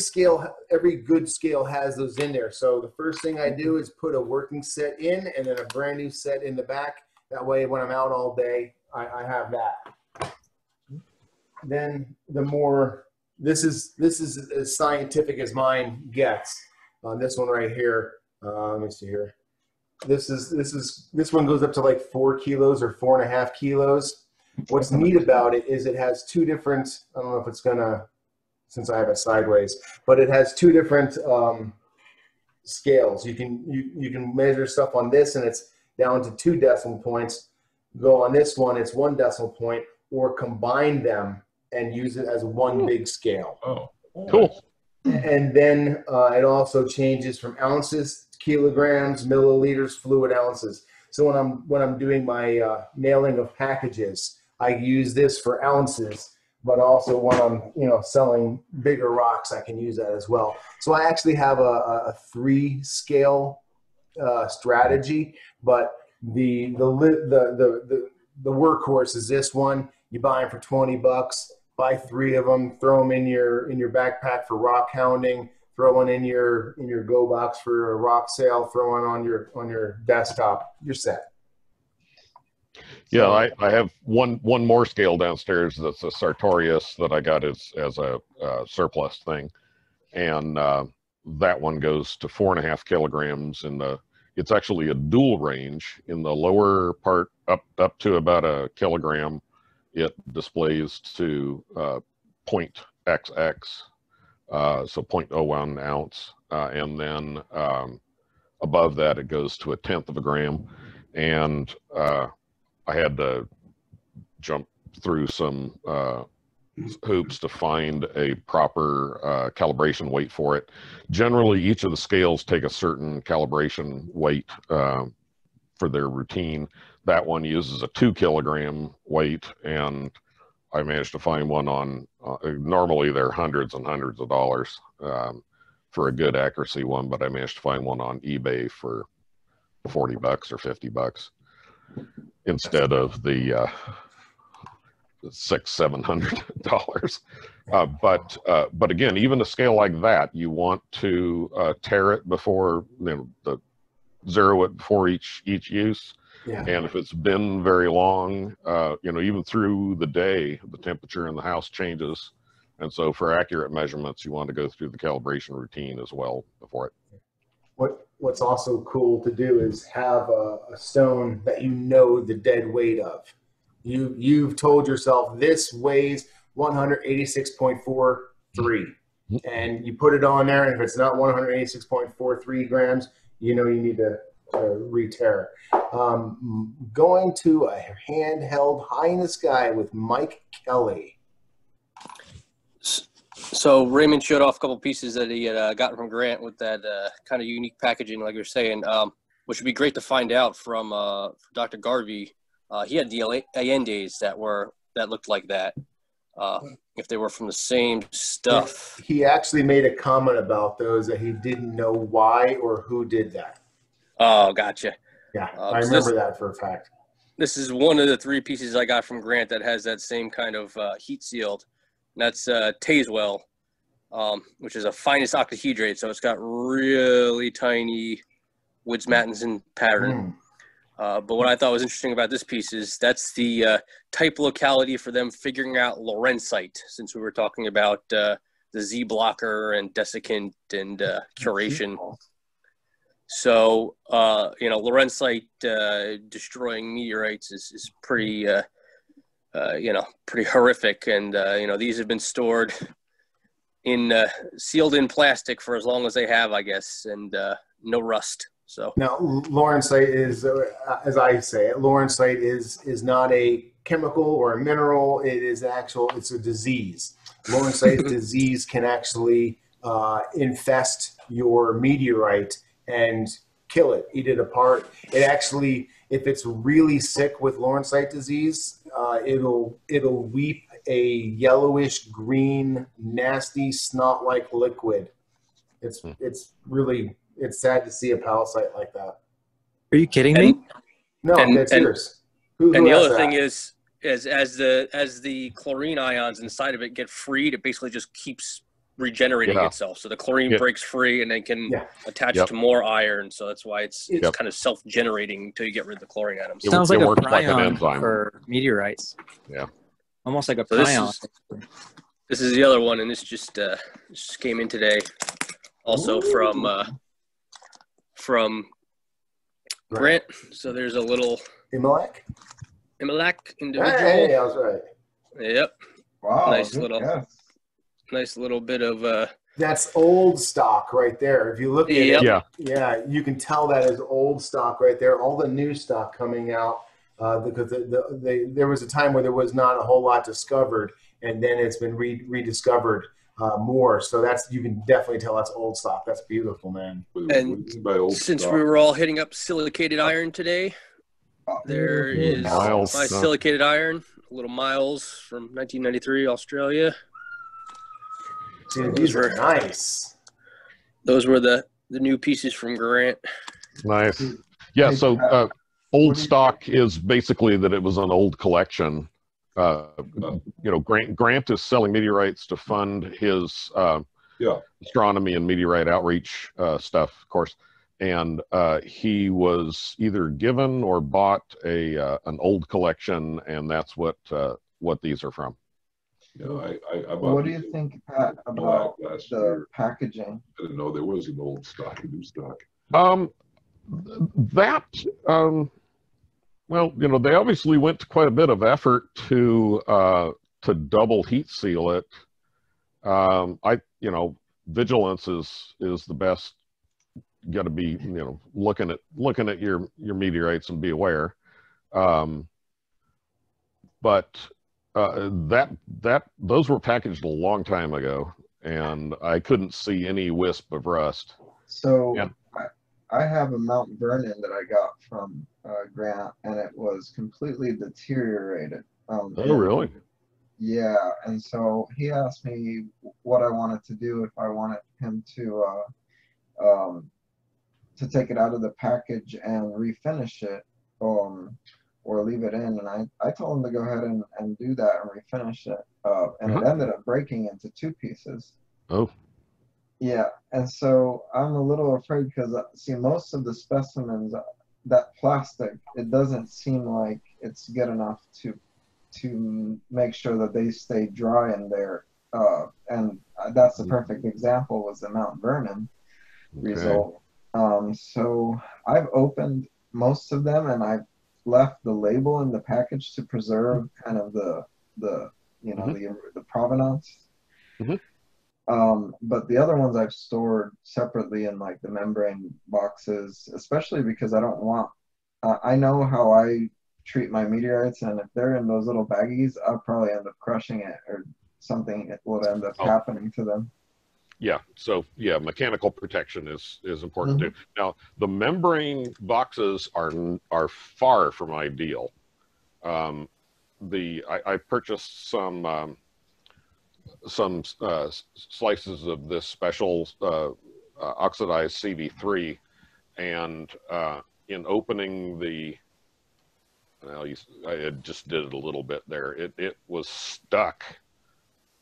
good scale has those in there. So the first thing I do is put a working set in, and then a brand new set in the back. That way, when I'm out all day, I have that. Then the more. This is as scientific as mine gets. On this one right here, let me see here. This one goes up to like 4 kilos or 4.5 kilos. What's neat about it is it has 2 different. I don't know if it's gonna, since I have it sideways, but it has 2 different scales. You can measure stuff on this, and it's down to 2 decimal points. Go on this one, it's 1 decimal point, or combine them and use it as one big scale. Oh, cool. And then it also changes from ounces, kilograms, milliliters, fluid ounces. So when I'm doing my mailing of packages, I use this for ounces, but also when I'm selling bigger rocks, I can use that as well. So I actually have a 3 scale strategy, but the workhorse is this one. You buy them for $20. Buy 3 of them, throw them in your backpack for rock hounding, throw one in your go box for a rock sale, throw one on your desktop. You're set. Yeah, I have one more scale downstairs that's a Sartorius that I got as a surplus thing, and that one goes to 4.5 kilograms. It's actually a dual range. In the lower part, up to about 1 kilogram, it displays to .XX, so 0.01 ounce, and then above that it goes to 1/10 of a gram. And I had to jump through some hoops to find a proper calibration weight for it. Generally, each of the scales take a certain calibration weight for their routine. That one uses a 2 kilogram weight, and I managed to find one on, normally they're hundreds and hundreds of dollars for a good accuracy one, but I managed to find one on eBay for $40 or $50 instead of the $600-700. But again, even a scale like that, you want to tare it before, zero it before each use. Yeah. And if it's been very long, even through the day, the temperature in the house changes. And so for accurate measurements, you want to go through the calibration routine as well before it. What's also cool to do is have a stone that the dead weight of. You've told yourself this weighs 186.43, and you put it on there, and if it's not 186.43 grams, you need to re-tear. Going to a handheld high in the sky with Mike Kelly. So Raymond showed off a couple pieces that he had gotten from Grant with that kind of unique packaging, like you're saying, which would be great to find out from Dr. Garvey. He had the Allendes that looked like that. If they were from the same stuff. He actually made a comment about those that he didn't know why or who did that. Oh, gotcha. Yeah, I remember that for a fact. This is one of the 3 pieces I got from Grant that has that same kind of heat sealed. And that's Tazewell, which is a finest octahedrate. So it's got really tiny Woods-Mattinson pattern. But what I thought was interesting about this piece is that's the type locality for them figuring out Lorenzite, since we were talking about the Z blocker and desiccant and curation. So, Lorenzite destroying meteorites is pretty, pretty horrific. And, these have been stored in sealed in plastic for as long as they have, I guess, and no rust. So now, Lawrencite is, as I say it, Lawrencite is not a chemical or a mineral. It is it's a disease. Lawrencite disease can actually infest your meteorite and kill it, eat it apart. It actually, if it's really sick with Lawrencite disease, it'll weep a yellowish green, nasty snot-like liquid. It's sad to see a palisite like that. Are you kidding me? No, that's yours. Who and the has other that? thing is as the chlorine ions inside of it get freed, it basically just keeps regenerating itself. So the chlorine breaks free and then can attach to more iron. So that's why it's kind of self-generating until you get rid of the chlorine atoms. Sounds like a works like an prion enzyme for meteorites. Yeah. Almost like a So prion. this is the other one, and this just came in today. Also from Grant. So there's a little Imilac individual. Hey, I was right. Yep. Wow. Nice little bit of that's old stock right there. If you look at it, you can tell that is old stock right there. All the new stock coming out because there was a time where there was not a whole lot discovered, and then it's been rediscovered more. So you can definitely tell that's old stock. That's beautiful, man. And since we were all hitting up silicated iron today, there is my silicated iron, little Miles from 1993, Australia. Dude, these are nice. Those were the new pieces from Grant. Nice. Yeah, so old stock is basically that it was an old collection. Grant is selling meteorites to fund his astronomy and meteorite outreach stuff, of course. And he was either given or bought an old collection, and that's what these are from. What do you think, Pat, about the packaging? I didn't know there was an old stock, a new stock. Well, they obviously went to quite a bit of effort to double heat seal it. Vigilance is the best. You got to be, looking at your meteorites and be aware. But those were packaged a long time ago, and I couldn't see any wisp of rust. So I have a Mount Vernon that I got from Grant, and it was completely deteriorated. Oh, really? Yeah, and so he asked me what I wanted to do, if I wanted him to take it out of the package and refinish it, or leave it in, and I told him to go ahead and do that and refinish it, and it ended up breaking into two pieces. Oh. Yeah, and so I'm a little afraid because, see, most of the specimens, that plastic, it doesn't seem like it's good enough to make sure that they stay dry in there, and that's the perfect example was the Mount Vernon result. So I've opened most of them, and I've left the label in the package to preserve kind of the provenance. But the other ones I've stored separately in like the membrane boxes, especially because I don't want, I know how I treat my meteorites, and if they're in those little baggies, I'll probably end up crushing it, or something will end up happening to them. Yeah, so mechanical protection is important too. Now, the membrane boxes are far from ideal. I purchased some slices of this special oxidized CV3, and in opening I just did it a little bit there. It was stuck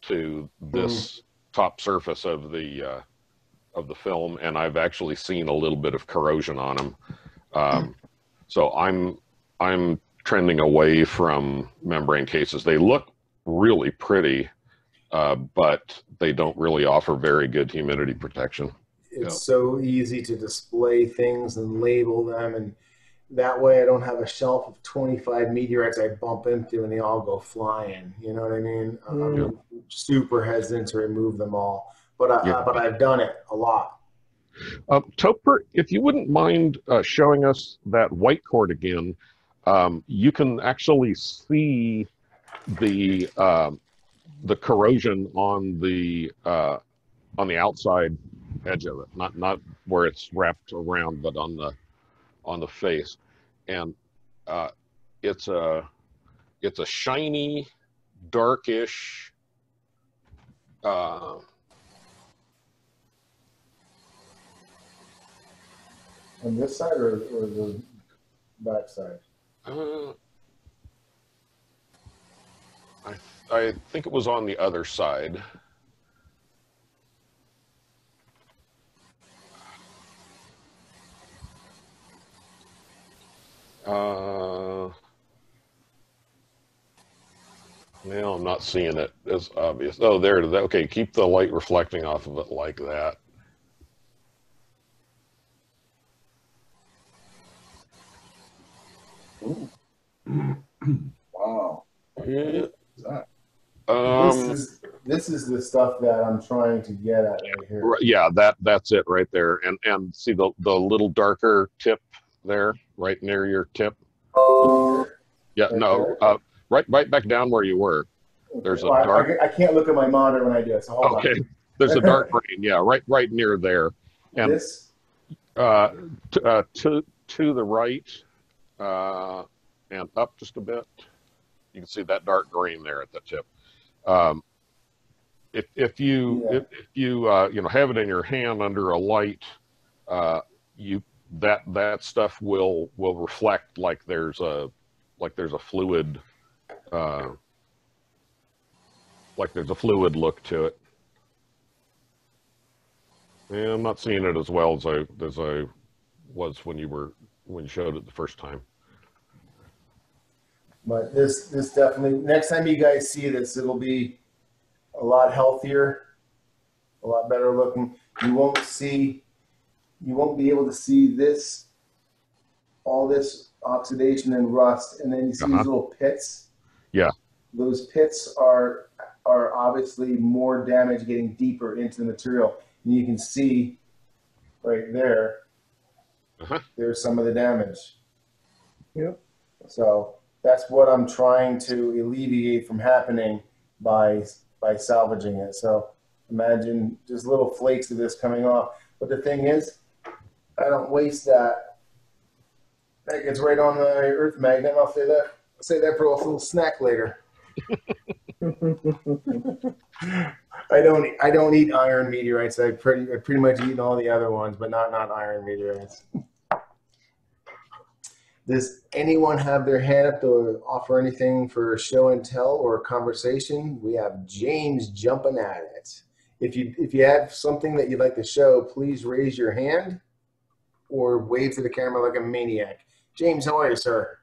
to this top surface of the film, and I've actually seen a little bit of corrosion on them. So I'm trending away from membrane cases. They look really pretty, but they don't really offer very good humidity protection. It's so easy to display things and label them, That way I don't have a shelf of 25 meteorites I bump into and they all go flying. You know what I mean? I'm super hesitant to remove them all, but I've done it a lot. Topher, if you wouldn't mind showing us that Whitecourt again, you can actually see the corrosion on the outside edge of it, not where it's wrapped around, but on the face, and it's a shiny, darkish. On this side or the back side? I think it was on the other side. Now I'm not seeing it as obvious. Oh, there it is. Okay, keep the light reflecting off of it like that. Wow. Yeah. This is the stuff that I'm trying to get at right here. Yeah, that's it right there. And see the little darker tip there, right near your tip. Yeah, no, right back down where you were. There's a dark. I can't look at my monitor when I do it. So hold on. There's a dark green. Yeah, right near there. And this to the right and up just a bit, you can see that dark green there at the tip. If you have it in your hand under a light, that stuff will reflect like there's a fluid look to it. Yeah, I'm not seeing it as well as I was when you showed it the first time. But this definitely, next time you guys see this, it'll be a lot healthier, a lot better looking. You won't be able to see this, all this oxidation and rust, and then you see these little pits. Yeah. Those pits are obviously more damage getting deeper into the material. And you can see right there, there's some of the damage. Yep. So that's what I'm trying to alleviate from happening by salvaging it. So imagine just little flakes of this coming off. But the thing is, I don't waste that. That gets right on the earth magnet. I'll say that for a little snack later. I don't eat iron meteorites. I pretty much eaten all the other ones, but not iron meteorites. Does anyone have their hand up to offer anything for show and tell or conversation? We have James jumping at it. If you have something that you'd like to show, please raise your hand or wave to the camera like a maniac. James, how are you, sir?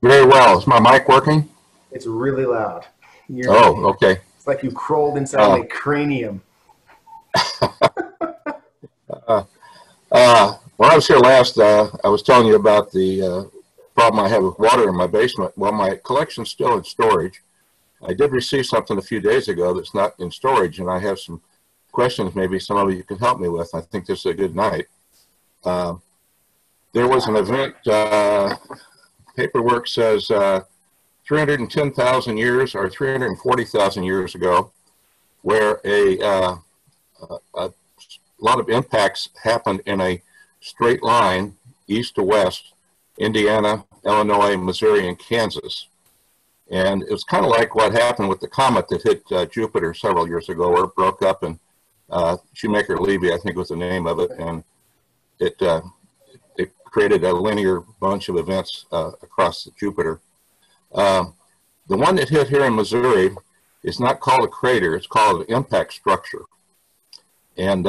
Very well. Is my mic working? It's really loud. Okay. It's like you crawled inside my cranium. When I was here last, I was telling you about the problem I have with water in my basement. Well, my collection's still in storage. I did receive something a few days ago that's not in storage, and I have some questions maybe some of you can help me with. I think this is a good night. There was an event, paperwork says 310,000 years or 340,000 years ago, where a lot of impacts happened in a straight line, east to west, Indiana, Illinois, Missouri, and Kansas. And it was kind of like what happened with the comet that hit Jupiter several years ago, where it broke up, and Shoemaker-Levy, I think was the name of it, and it created a linear bunch of events across Jupiter. The one that hit here in Missouri is not called a crater, it's called an impact structure. And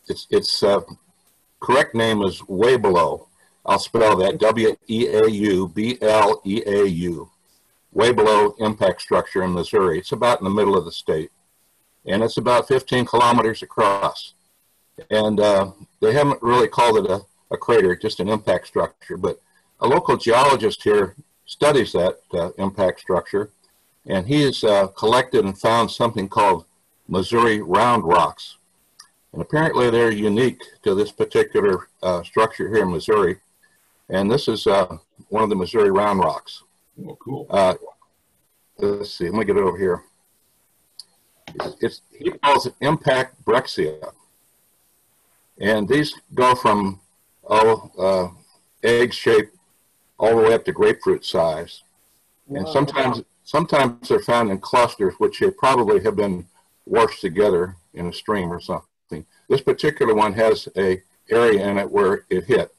its correct name is Weaubleau. I'll spell that W-E-A-U-B-L-E-A-U. Weaubleau impact structure in Missouri. It's about in the middle of the state. And it's about 15 kilometers across. And they haven't really called it a a crater, just an impact structure. But a local geologist here studies that impact structure, and he has collected and found something called Missouri round rocks. And apparently they're unique to this particular structure here in Missouri. And this is one of the Missouri round rocks. Oh, cool. Let's see, let me get it over here. He calls it impact breccia. And these go from egg shape all the way up to grapefruit size. Wow. And sometimes they're found in clusters, which they probably have been washed together in a stream or something. This particular one has a area in it where it hit.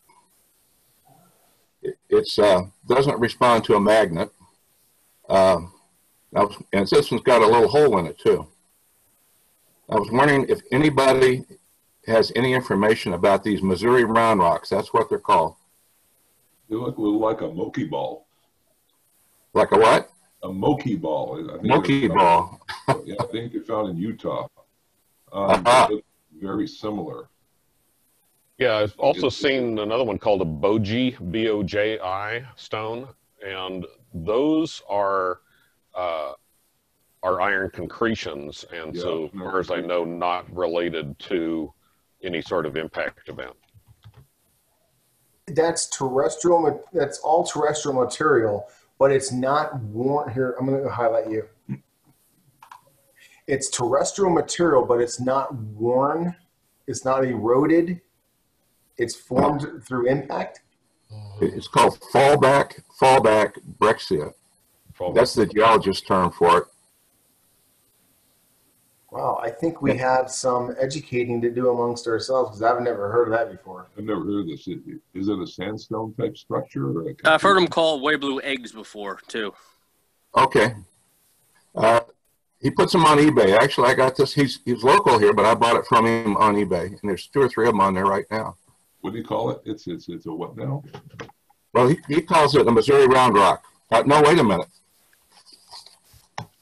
It doesn't respond to a magnet. And this one's got a little hole in it too. I was wondering if anybody has any information about these Missouri round rocks. That's what they're called. They look a little like a moki ball. Like a what? A moki ball. Moki ball. Yeah, I think they're found in Utah. Very similar. Yeah, I've also seen another one called a Boji, B-O-J-I stone, and those are iron concretions, and so as far as I know, not related to any sort of impact event. That's terrestrial. That's all terrestrial material, but it's not worn. Here, I'm going to highlight you. It's terrestrial material, but it's not worn. It's not eroded. It's formed through impact. It's called fallback breccia. That's the geologist term for it. Wow, I think we have some educating to do amongst ourselves because I've never heard of that before. I've never heard of this. Is it a sandstone type structure? Or I've heard them called Weaubleau eggs before too. Okay. He puts them on eBay. Actually, I got this. He's local here, but I bought it from him on eBay, and there's 2 or 3 of them on there right now. What do you call it? It's a what now? Well, he calls it a Missouri round rock. No, wait a minute.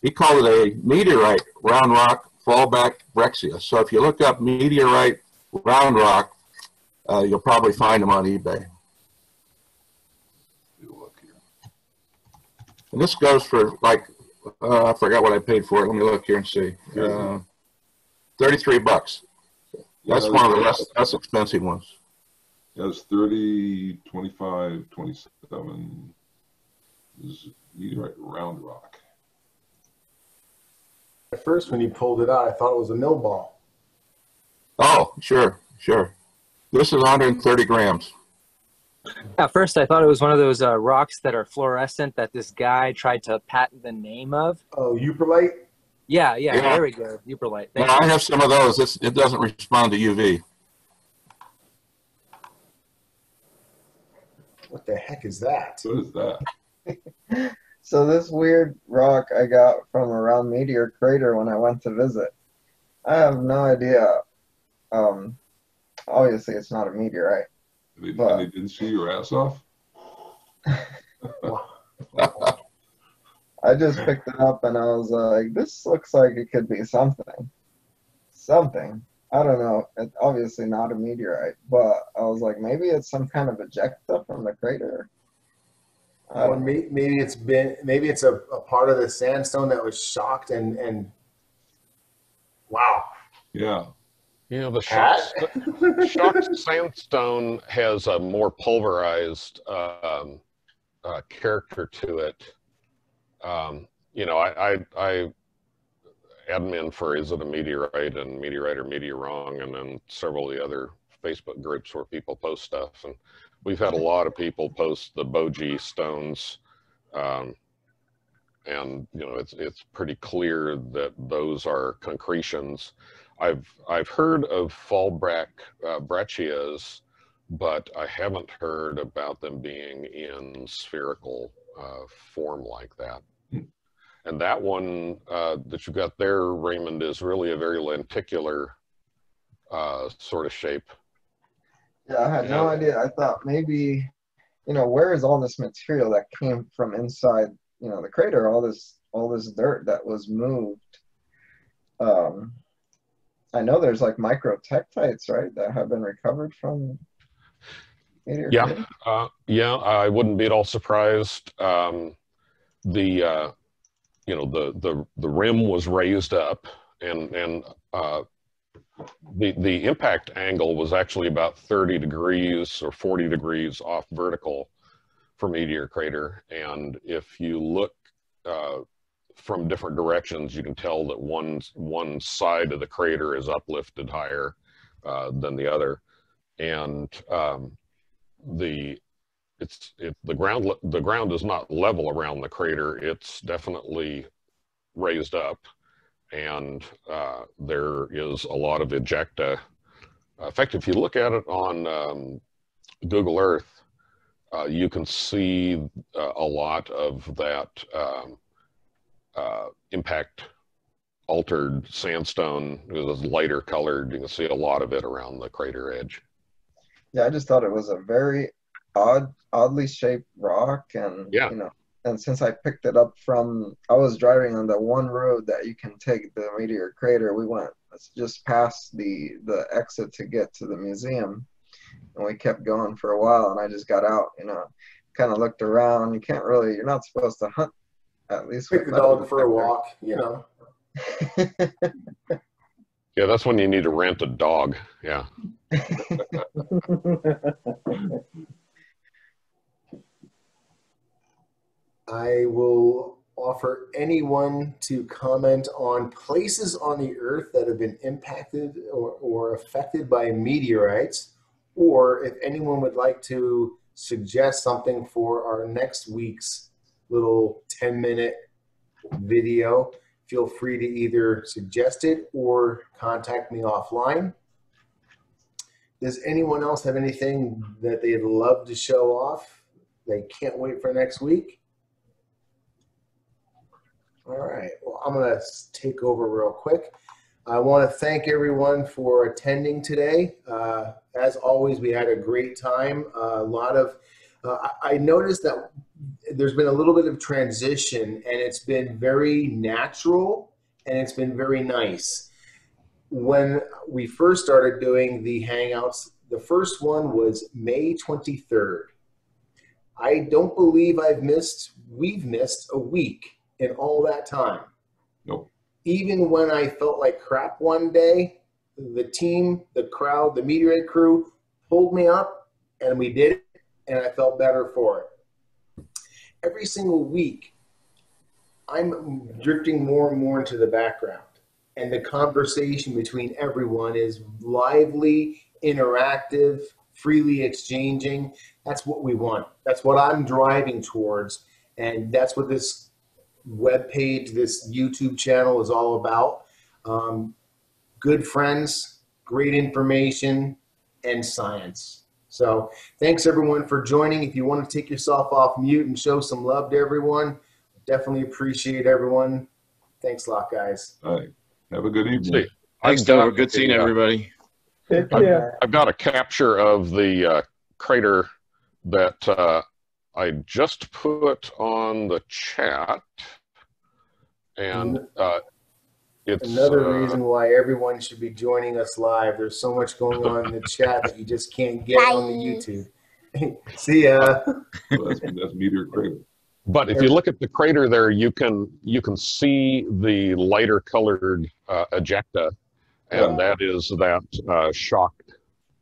He called it a meteorite round rock fallback breccia. So if you look up meteorite round rock, you'll probably find them on eBay. Look here. And this goes for like, I forgot what I paid for it. Let me look here and see. $33. That's one of the less expensive ones. Yeah, it's 30, 25, 27. This is meteorite round rock. At first, when you pulled it out, I thought it was a mill ball. Oh, sure. This is 130 grams. At first, I thought it was one of those rocks that are fluorescent that this guy tried to patent the name of. Oh, Uperlite? Yeah, there we go. Uperlite. No, I have some of those. It doesn't respond to UV. What the heck is that? What is that? So this weird rock I got from around Meteorite Crater when I went to visit. I have no idea. Obviously, it's not a meteorite. They didn't see your ass off? I just picked it up and I was like, this looks like it could be something. I don't know. It's obviously not a meteorite, but I was like, maybe it's some kind of ejecta from the crater. Or maybe it's a part of the sandstone that was shocked and wow. Yeah. You know, the shocked sandstone has a more pulverized character to it. You know, I admin for Is It a Meteorite and Meteorite or Meteorong, and then several of the other Facebook groups where people post stuff. And we've had a lot of people post the Boji stones. And, you know, it's pretty clear that those are concretions. I've heard of fallback breccias, but I haven't heard about them being in spherical form like that. And that one that you've got there, Raymond, is really a very lenticular sort of shape. Yeah, I had no idea. I thought maybe, you know, where is all this material that came from inside, you know, the crater? All this dirt that was moved. I know there's like micro tektites, right, that have been recovered from. Yeah, yeah, I wouldn't be at all surprised. The rim was raised up, and the impact angle was actually about 30 degrees or 40 degrees off vertical for Meteor Crater. And if you look from different directions, you can tell that one side of the crater is uplifted higher than the other. And the ground is not level around the crater. It's definitely raised up, and there is a lot of ejecta. In fact, if you look at it on Google Earth, you can see a lot of that impact altered sandstone. It was lighter colored. You can see a lot of it around the crater edge. Yeah, I just thought it was a very oddly shaped rock, and yeah, and since I picked it up I was driving on the one road that you can take the Meteor Crater. We went just past the exit to get to the museum, and we kept going for a while, and I just got out, kind of looked around. You're not supposed to hunt, at least take the dog for a walk, Yeah, that's when you need to rent a dog. Yeah. I will offer anyone to comment on places on the Earth that have been impacted or affected by meteorites, or if anyone would like to suggest something for our next week's little 10-minute video, feel free to either suggest it or contact me offline. Does anyone else have anything that they'd love to show off? They can't wait for next week? All right, well, I'm going to take over real quick. I want to thank everyone for attending today. As always, we had a great time. A lot of, I noticed that there's been a little bit of transition, and it's been very natural, and it's been very nice. When we first started doing the Hangouts, the first one was May 23rd. I don't believe we've missed a week in all that time. Nope. Even when I felt like crap one day, the team, the crowd, the Meteorite crew pulled me up, and we did it, and I felt better for it. Every single week, I'm drifting more and more into the background, and the conversation between everyone is lively, interactive, freely exchanging. That's what we want. That's what I'm driving towards, and that's what this web page, this YouTube channel is all about. Good friends, great information, and science. So thanks everyone for joining. If you want to take yourself off mute and show some love to everyone, definitely appreciate everyone. Thanks a lot, guys. All right. Have a good evening. Thanks, Topher. Good seeing everybody. I've got a capture of the crater that I just put on the chat, and it's another reason why everyone should be joining us live. There's so much going on in the chat that you just can't get on the YouTube. See ya. Well, that's Meteor Crater. But if you look at the crater there, you can see the lighter colored ejecta, and that is that shocked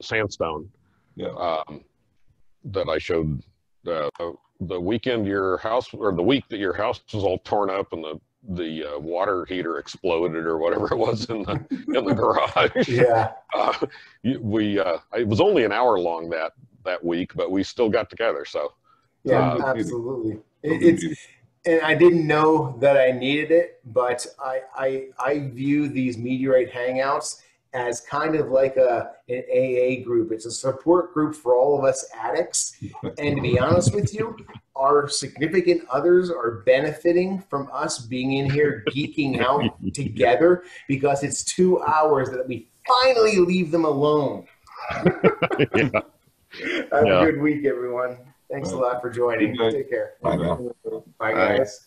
sandstone that I showed the weekend your house, or the week that your house was all torn up and the water heater exploded or whatever it was in the garage. Yeah. It was only an hour long that week, but we still got together. So yeah, absolutely. And I didn't know that I needed it, but I view these Meteorite Hangouts as kind of like an AA group. It's a support group for all of us addicts. And to be honest with you, our significant others are benefiting from us being in here geeking out together, because it's 2 hours that we finally leave them alone. Have a good week, everyone. Thanks a lot for joining. Take care. Bye now. Bye, guys.